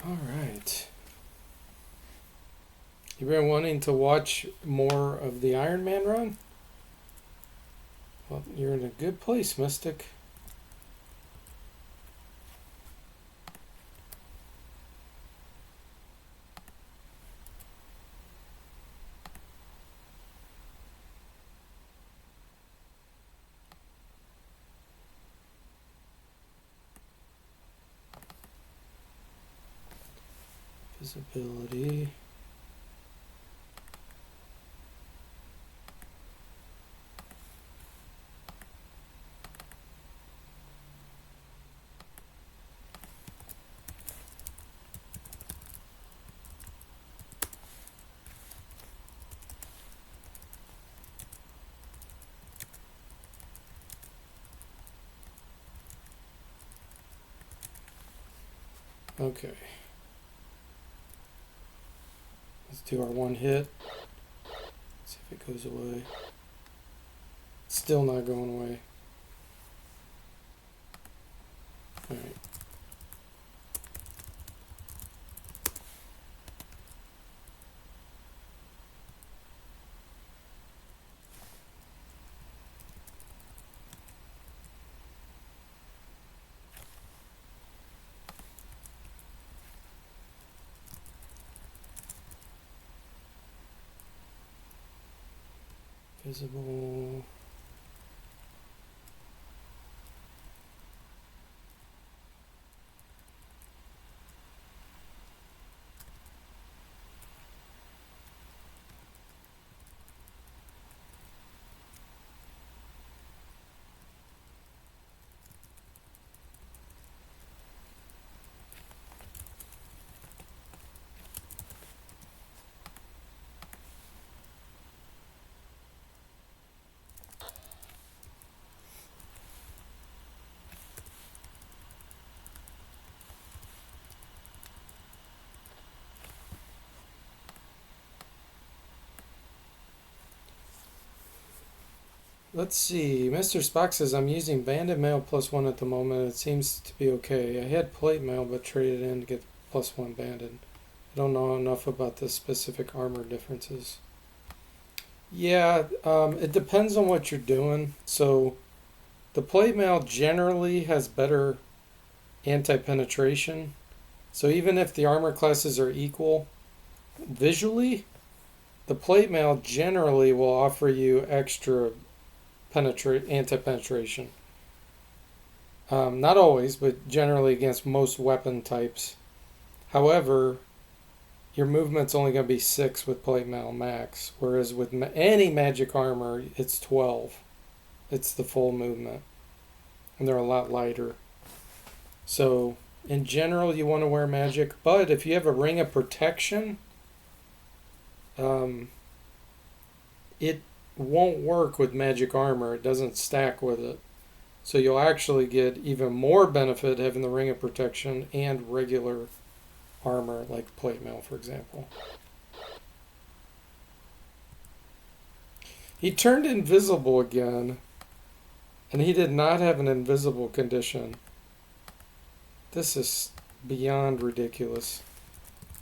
Alright. You've been wanting to watch more of the Iron Man run? Well, you're in a good place, Mystic. Visibility. Okay. Let's do our one hit. See if it goes away. It's still not going away. Alright. Visible. Let's see. Mr. Spock says I'm using banded mail +1 at the moment. It seems to be okay. I had plate mail but traded in to get +1 banded. I don't know enough about the specific armor differences. Yeah, it depends on what you're doing. So the plate mail generally has better anti-penetration. So even if the armor classes are equal, visually, the plate mail generally will offer you extra anti-penetration. Not always, but generally against most weapon types. However, your movement's only going to be 6 with plate mail max, whereas with any magic armor, it's 12. It's the full movement, and they're a lot lighter. So, in general, you want to wear magic, but if you have a ring of protection, it won't work with magic armor. It doesn't stack with it. So you'll actually get even more benefit having the ring of protection and regular armor, like plate mail, for example. He turned invisible again, and he did not have an invisible condition. This is beyond ridiculous.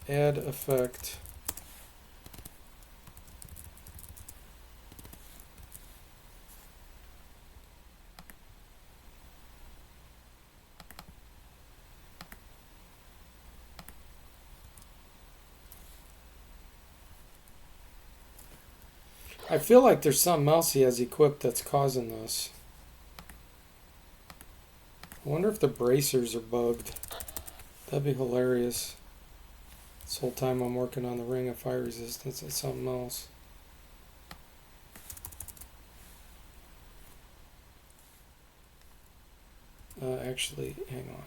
Add effect. I feel like there's something else he has equipped that's causing this. I wonder if the bracers are bugged. That'd be hilarious. This whole time I'm working on the ring of fire resistance, it's something else. Actually, hang on.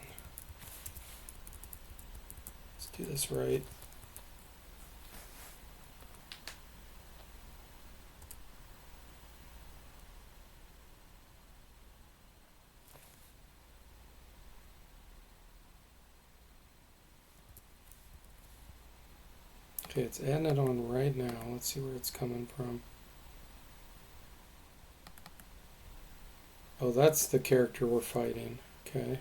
Let's do this right. Okay, it's adding it on right now. Let's see where it's coming from. Oh, that's the character we're fighting. Okay.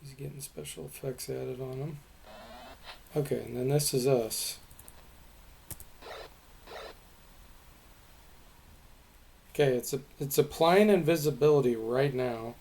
He's getting special effects added on him. Okay, and then this is us. Okay, it's applying invisibility right now.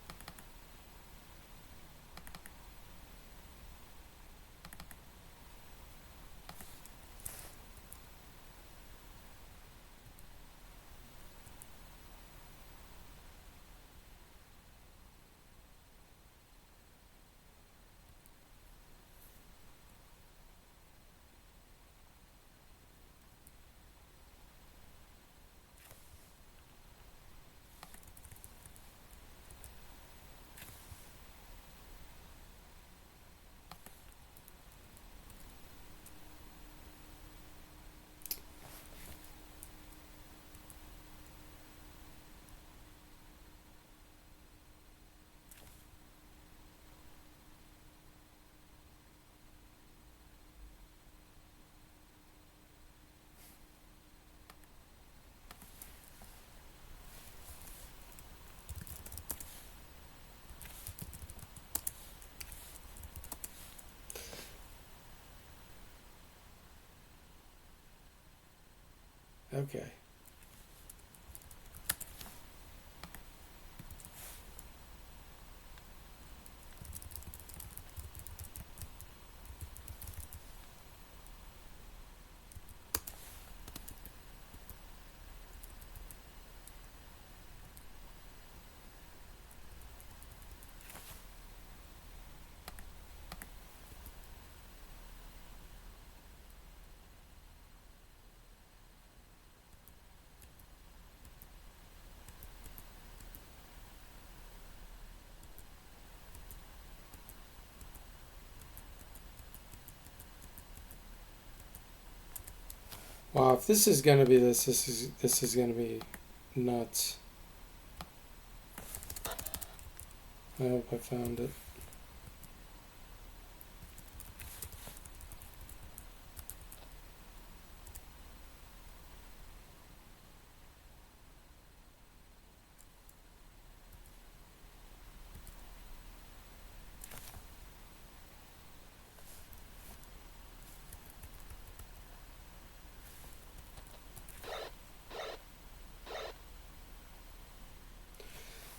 Okay. Wow, if this is gonna be this is gonna be nuts. I hope I found it.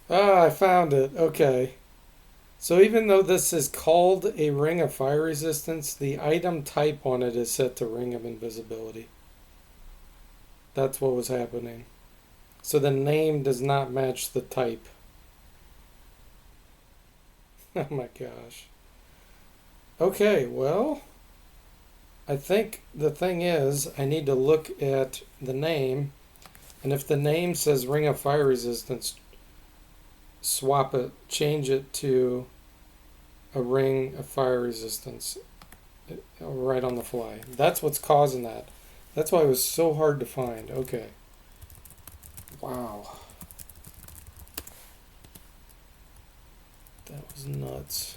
Ah, I found it. Okay. So even though this is called a ring of fire resistance, the item type on it is set to ring of invisibility. That's what was happening. So the name does not match the type. Oh my gosh. Okay, well, I think the thing is I need to look at the name, and if the name says ring of fire resistance, swap it, change it to a ring of fire resistance right on the fly. That's what's causing that. That's why it was so hard to find. Okay. Wow. That was nuts.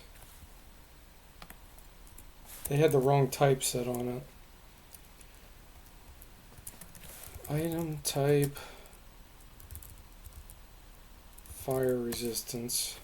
They had the wrong type set on it. Item type fire resistance.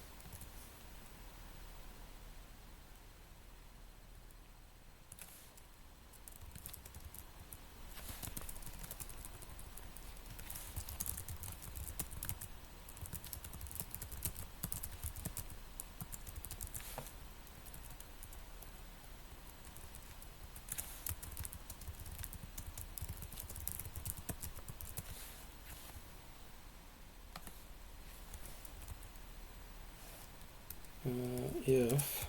if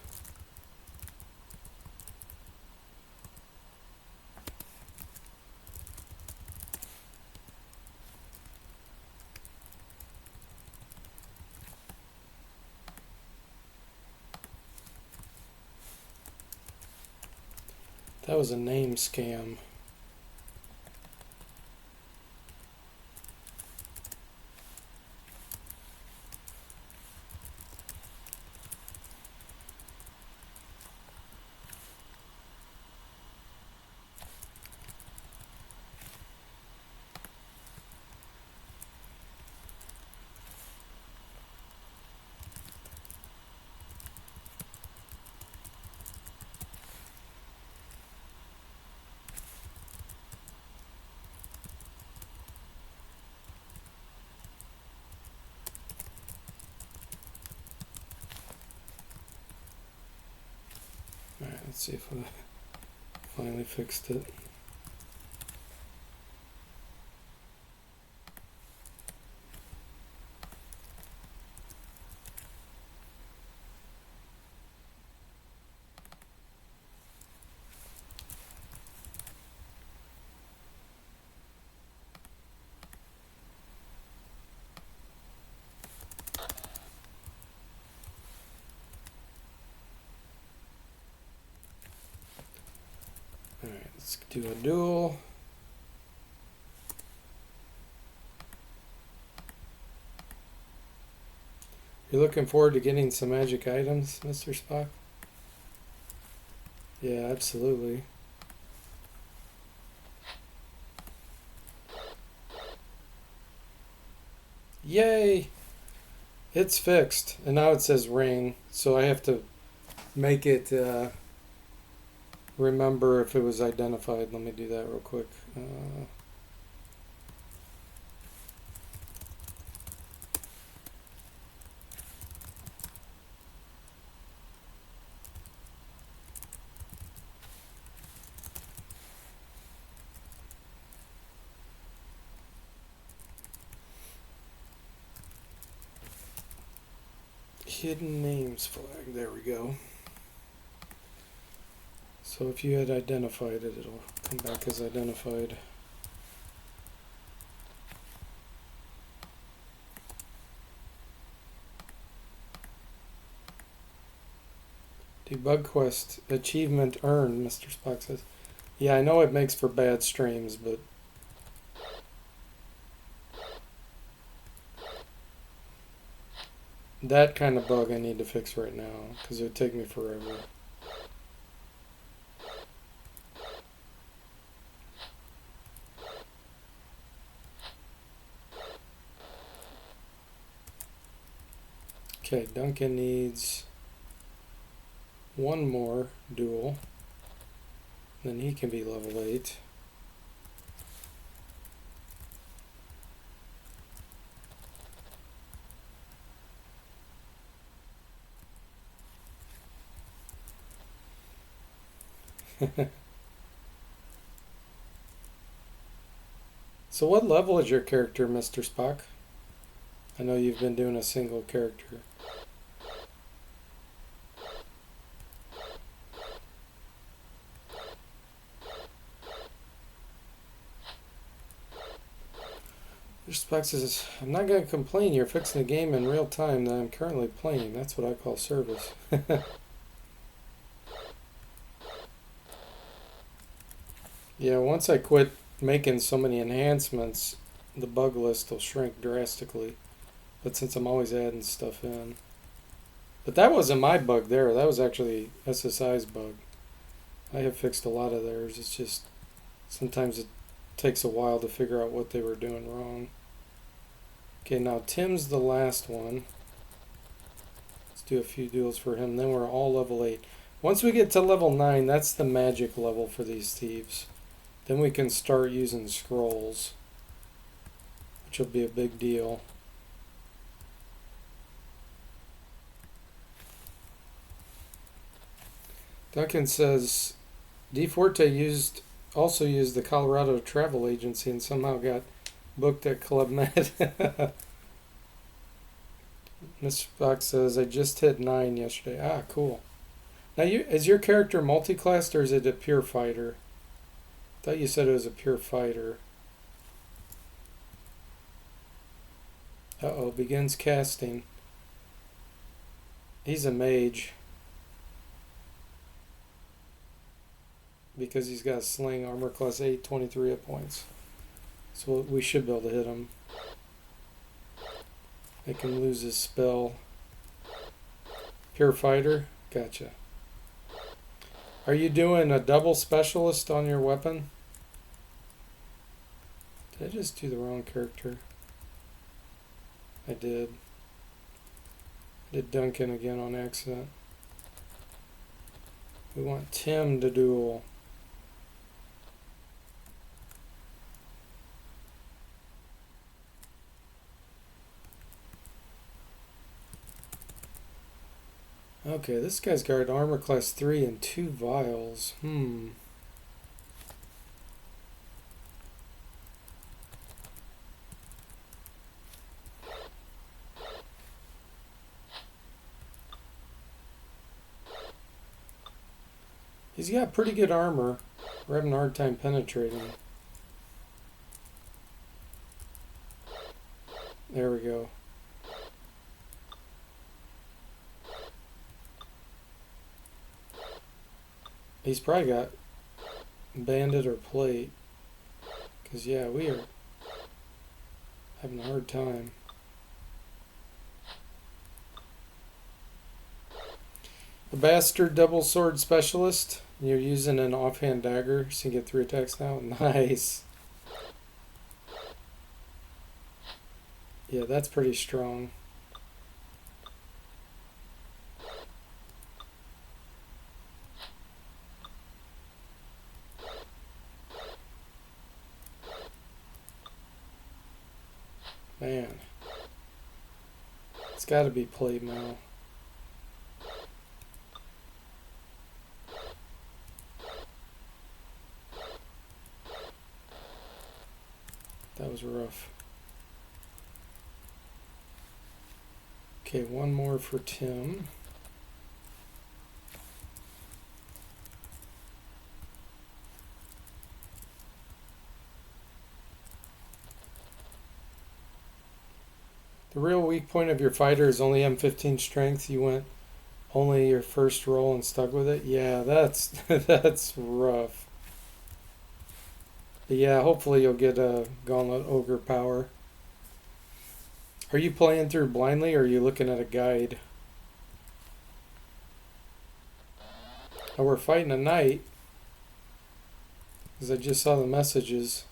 that was a name scam. Alright, let's see if I finally fixed it. Alright, let's do a duel. You're looking forward to getting some magic items, Mr. Spock? Yeah, absolutely. Yay! It's fixed. And now it says ring, so I have to make it remember if it was identified. Let me do that real quick. Hidden names flag. There we go. So if you had identified it, it'll come back as identified. Debug quest achievement earned, Mr. Spock says. Yeah, I know it makes for bad streams, but that kind of bug I need to fix right now, because it would take me forever. Okay, Duncan needs one more duel. Then he can be level 8. So what level is your character, Mr. Spock? I know you've been doing a single character. Mr. Spock says, I'm not going to complain. You're fixing the game in real time that I'm currently playing. That's what I call service. Yeah, once I quit making so many enhancements, the bug list will shrink drastically. But since I'm always adding stuff in. But that wasn't my bug there. That was actually SSI's bug. I have fixed a lot of theirs. It's just sometimes it takes a while to figure out what they were doing wrong. Okay, now Tim's the last one. Let's do a few duels for him. Then we're all level 8. Once we get to level 9, that's the magic level for these thieves. Then we can start using scrolls, which will be a big deal. Duncan says, DFortae also used the Colorado Travel Agency and somehow got booked at Club Med. Miss Fox says, I just hit 9 yesterday. Ah, cool. Now, is your character multi-classed or is it a pure fighter? I thought you said it was a pure fighter. Uh-oh, begins casting. He's a mage. Because he's got sling, armor class 8, 23 hit points. So we should be able to hit him. Make him lose his spell. Pure fighter? Gotcha. Are you doing a double specialist on your weapon? Did I just do the wrong character? I did. I did Duncan again on accident. We want Tim to duel. Okay, this guy's got armor class 3 and 2 vials. He's got pretty good armor. We're having a hard time penetrating. There we go. He's probably got bandit or plate. Because, yeah, we are having a hard time. A bastard double sword specialist. You're using an offhand dagger, so you get 3 attacks now. Nice. Yeah, that's pretty strong. Man. It's got to be plate now. That was rough. Okay, one more for Tim. The real weak point of your fighter is only M15 strength. You went only your first roll and stuck with it. Yeah, that's that's rough. But yeah, hopefully you'll get a Gauntlet Ogre power. Are you playing through blindly or are you looking at a guide? Oh, we're fighting a knight. Because I just saw the messages.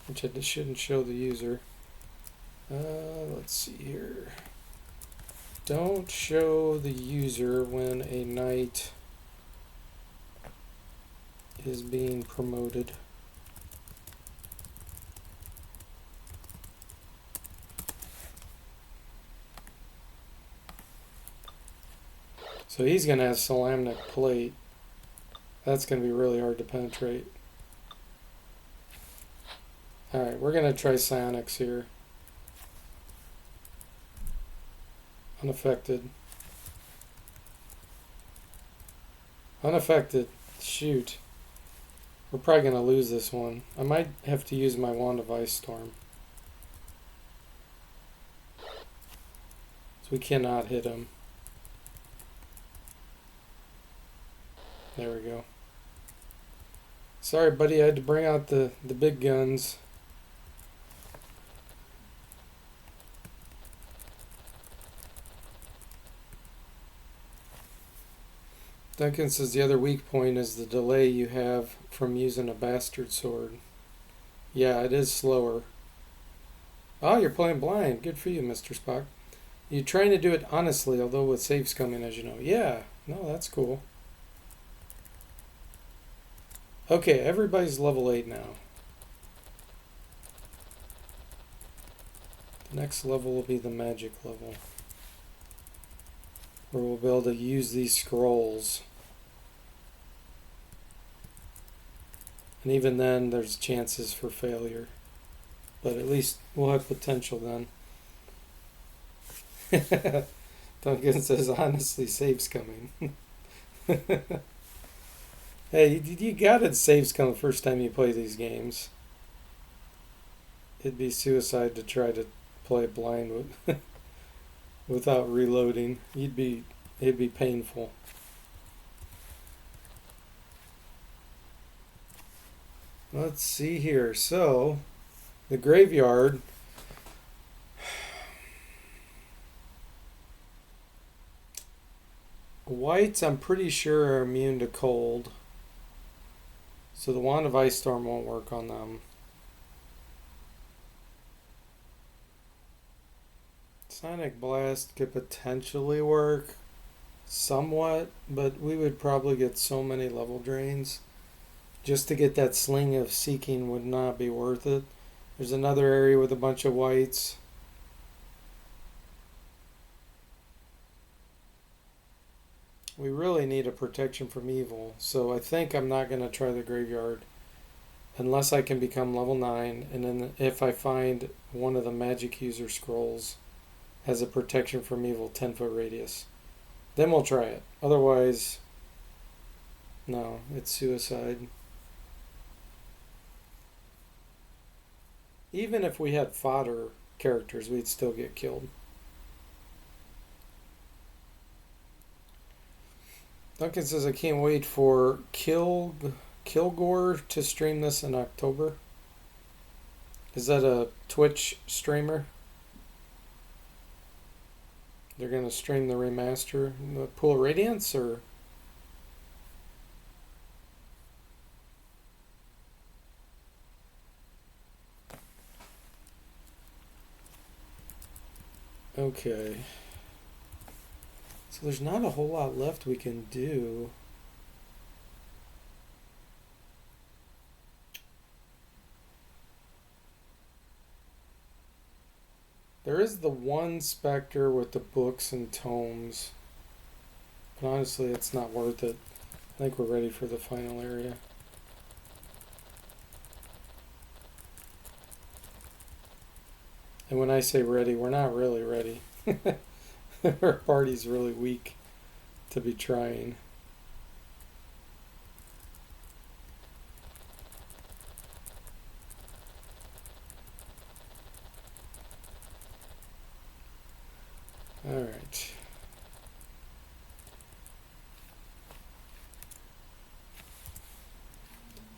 Which I shouldn't show the user. Let's see here. Don't show the user when a knight is being promoted. So he's going to have Salamnic plate. That's going to be really hard to penetrate. Alright, we're going to try psionics here. Unaffected. Unaffected. Shoot. We're probably going to lose this one. I might have to use my Wand of Ice Storm. So we cannot hit him. There we go. Sorry, buddy, I had to bring out the big guns. Duncan says the other weak point is the delay you have from using a bastard sword. Yeah, it is slower. Oh, you're playing blind. Good for you, Mr. Spock. You're trying to do it honestly, although with saves coming, as you know. Yeah, no, that's cool. Okay, everybody's level 8 now. The next level will be the magic level, where we'll be able to use these scrolls. And even then, there's chances for failure. But at least we'll have potential then. Duncan says, honestly, saves coming. Hey, you got it, saves come the first time you play these games. It'd be suicide to try to play blind without reloading. It'd be painful. Let's see here. So, the graveyard. Whites, I'm pretty sure, are immune to cold. So the Wand of Ice Storm won't work on them. Sonic Blast could potentially work somewhat, but we would probably get so many level drains. Just to get that Sling of Seeking would not be worth it. There's another area with a bunch of whites. We really need a protection from evil, so I think I'm not going to try the graveyard unless I can become level 9, and then if I find one of the magic user scrolls has a protection from evil 10-foot radius. Then we'll try it. Otherwise, no, it's suicide. Even if we had fodder characters, we'd still get killed. Duncan says, I can't wait for Kilgore to stream this in October. Is that a Twitch streamer? They're going to stream the remaster, the Pool of Radiance, or? Okay. So there's not a whole lot left we can do. There is the one specter with the books and tomes. But honestly, it's not worth it. I think we're ready for the final area. And when I say ready, we're not really ready. Our party's really weak to be trying. All right.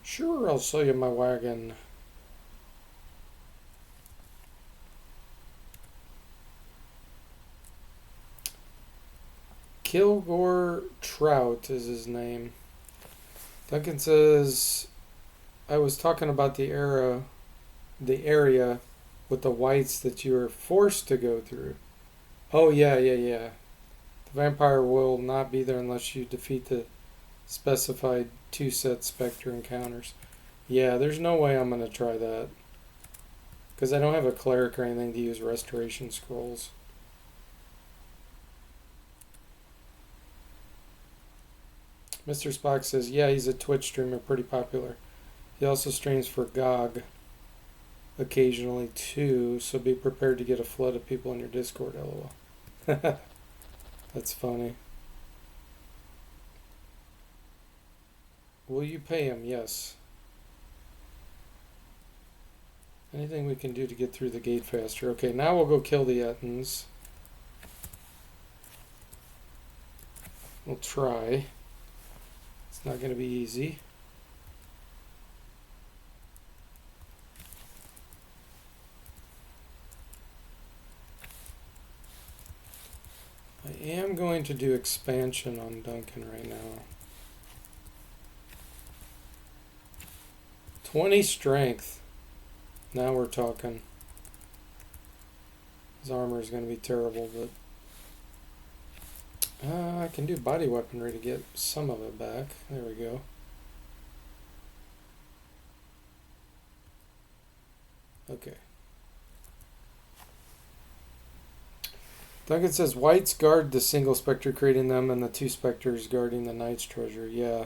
Sure, I'll sell you my wagon. Kilgore Trout is his name. Duncan says, I was talking about the area with the whites that you were forced to go through. Oh, yeah. The vampire will not be there unless you defeat the specified 2-set Spectre encounters. Yeah, there's no way I'm going to try that. Because I don't have a cleric or anything to use restoration scrolls. Mr. Spock says, yeah, he's a Twitch streamer, pretty popular. He also streams for GOG occasionally too, so be prepared to get a flood of people in your Discord, lol. That's funny. Will you pay him? Yes. Anything we can do to get through the gate faster. Okay, now we'll go kill the Ettins. We'll try. It's not going to be easy. I am going to do expansion on Duncan right now. 20 strength. Now we're talking. His armor is going to be terrible, but I can do body weaponry to get some of it back. There we go. Okay. Duncan says, whites guard the single spectre creating them and the 2 specters guarding the knight's treasure. Yeah.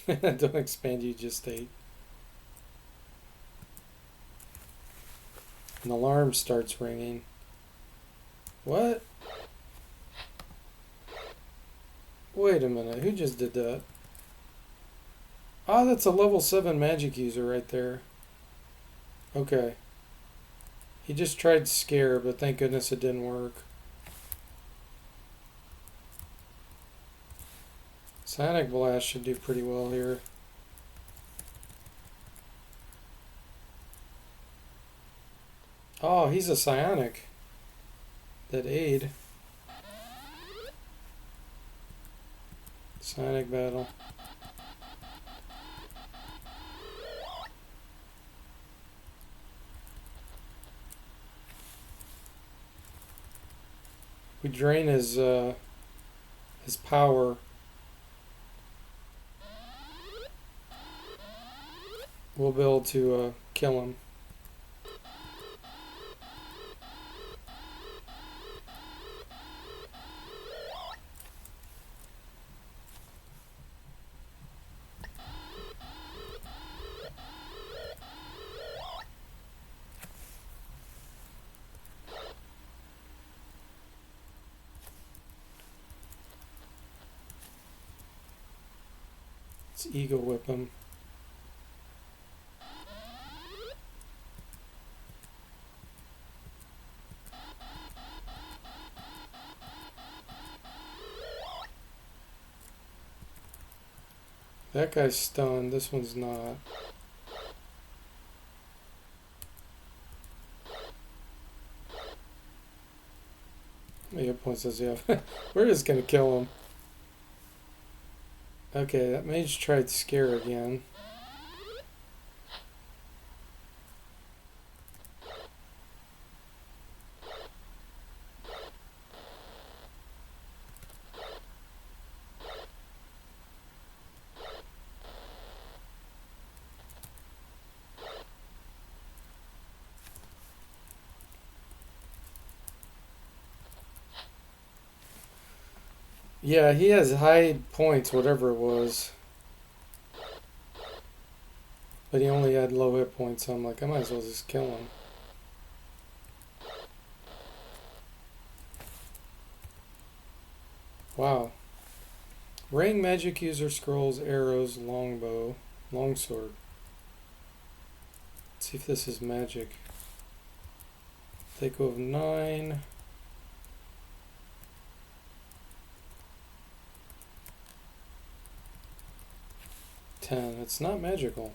Don't expand, you just stay. An alarm starts ringing. What? Wait a minute, who just did that? Ah, that's a level 7 magic user right there. Okay. He just tried scare, but thank goodness it didn't work. Psionic Blast should do pretty well here. Oh, he's a psionic. That aid. Psionic battle. We drain his power. We'll be able to kill him. Let's ego whip him. That guy's stunned. This one's not. How many hit points does he have? We're just gonna kill him. Okay, that mage tried scare again. Yeah, he has high points, whatever it was. But he only had low hit points, so I'm like, I might as well just kill him. Wow. Ring magic user scrolls, arrows, longbow, longsword. Let's see if this is magic. Take of 9. It's not magical.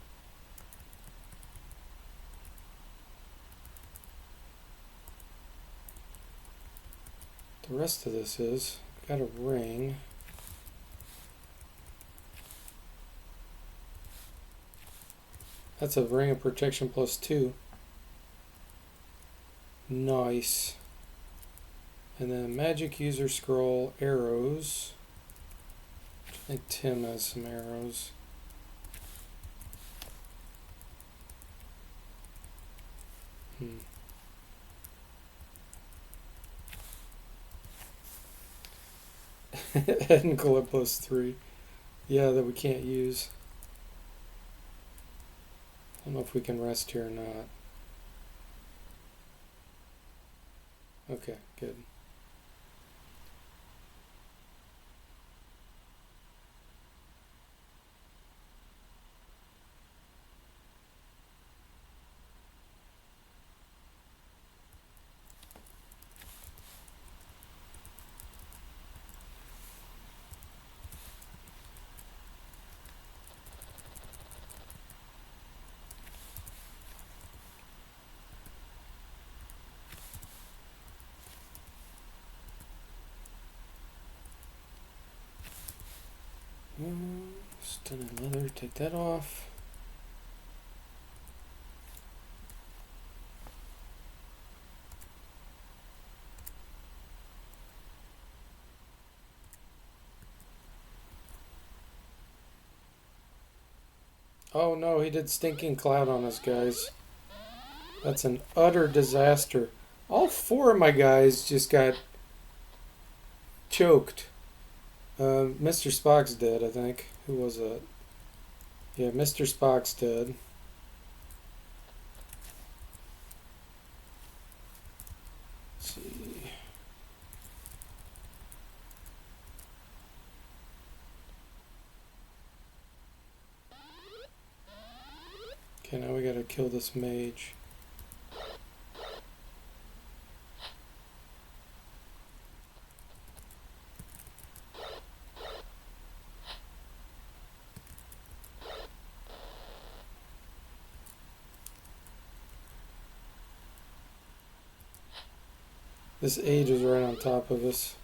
The rest of this is, got a ring. That's a ring of protection +2. Nice. And then magic user scroll, arrows. I think Tim has some arrows. Head and Colette +3. Yeah, that we can't use. I don't know if we can rest here or not. Okay, good. Stunning leather, take that off. Oh no, he did stinking cloud on us, guys. That's an utter disaster. All 4 of my guys just got choked. Mr. Spock's dead, I think. Who was that? Yeah, Mr. Spock's dead. Let's see. Okay, now we gotta kill this mage. This age is right on top of us.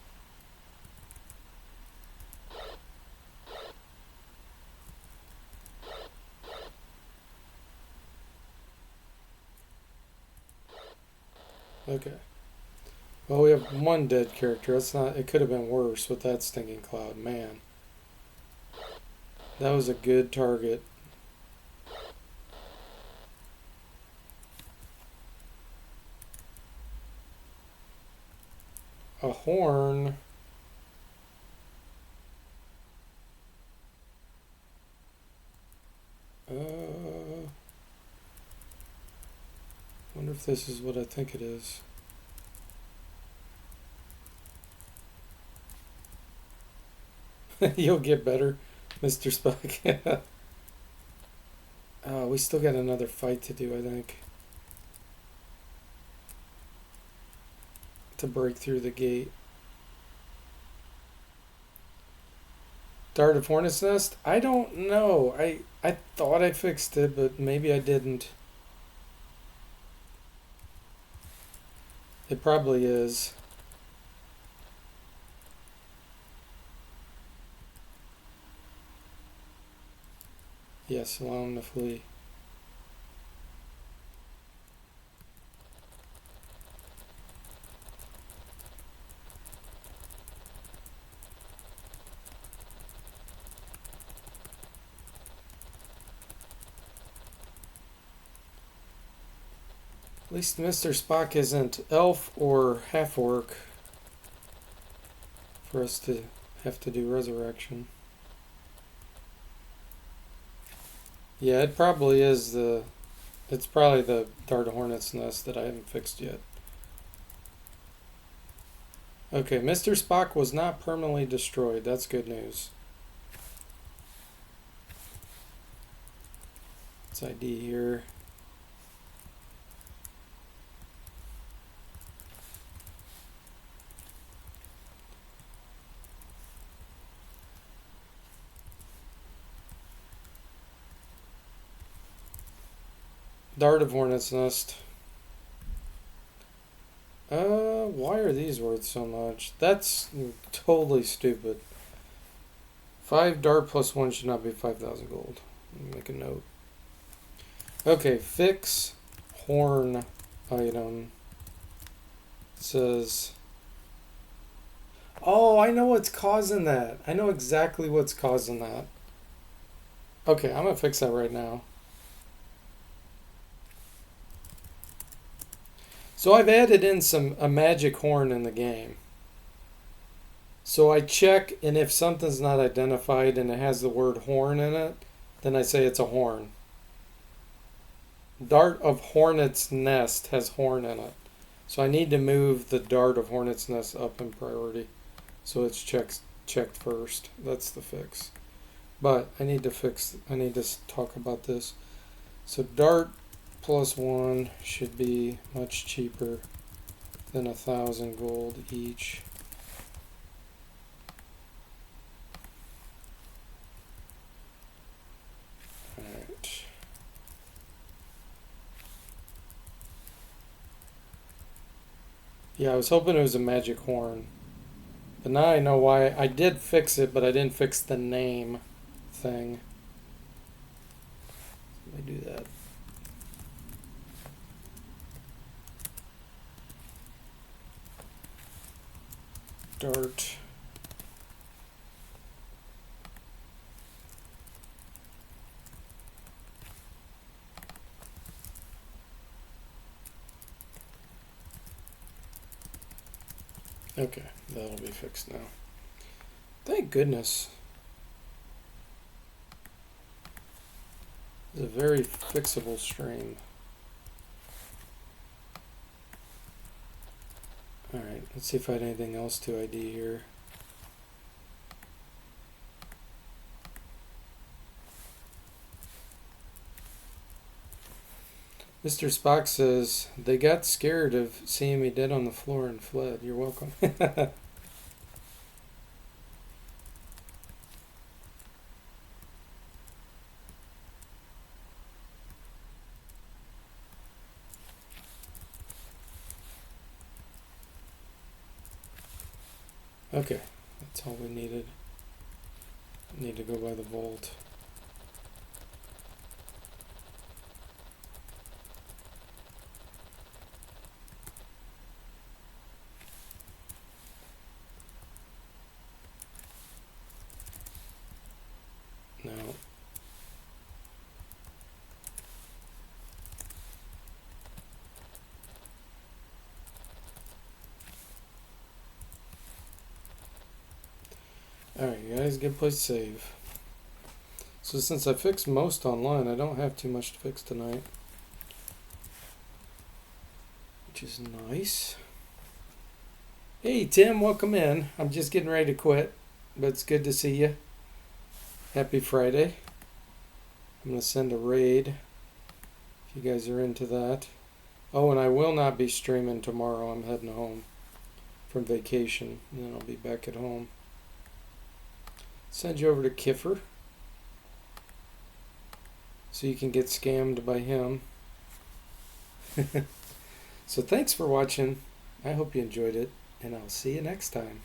Okay. Well, we have one dead character. That's not. It could have been worse with that stinking cloud. Man, that was a good target. A horn. Wonder if this is what I think it is. You'll get better, Mr. Spock. We still got another fight to do, I think. To break through the gate. Dart of Hornet's Nest? I don't know. I thought I fixed it, but maybe I didn't. It probably is. Yes, allow him to flee. At least Mr. Spock isn't elf or half-orc for us to have to do resurrection. Yeah, it probably is the... It's probably the Dart of Hornet's Nest that I haven't fixed yet. Okay, Mr. Spock was not permanently destroyed. That's good news. Let's ID here. Dart of Hornet's Nest. Why are these worth so much? That's totally stupid. 5 dart plus 1 should not be 5,000 gold. Let me make a note. Okay, fix horn item. It says... Oh, I know what's causing that. I know exactly what's causing that. Okay, I'm gonna fix that right now. So I've added in a magic horn in the game. So I check, and if something's not identified and it has the word horn in it, then I say it's a horn. Dart of Hornet's Nest has horn in it. So I need to move the Dart of Hornet's Nest up in priority. So it's checked first. That's the fix. But I need to talk about this. So Dart plus 1 should be much cheaper than 1,000 gold each. Alright. Yeah, I was hoping it was a magic horn. But now I know why. I did fix it, but I didn't fix the name thing. Let me do that. Dart. Okay, that'll be fixed now. Thank goodness. It's a very fixable stream. Alright, let's see if I had anything else to ID here. Mr. Spock says, they got scared of seeing me dead on the floor and fled. You're welcome. Okay, that's all we needed. Need to go by the vault. No. Alright guys, good place to save. So since I fixed most online, I don't have too much to fix tonight. Which is nice. Hey Tim, welcome in. I'm just getting ready to quit, but it's good to see you. Happy Friday. I'm going to send a raid if you guys are into that. Oh, and I will not be streaming tomorrow. I'm heading home from vacation, and then I'll be back at home. Send you over to Kiffer so you can get scammed by him. So thanks for watching. I hope you enjoyed it, and I'll see you next time.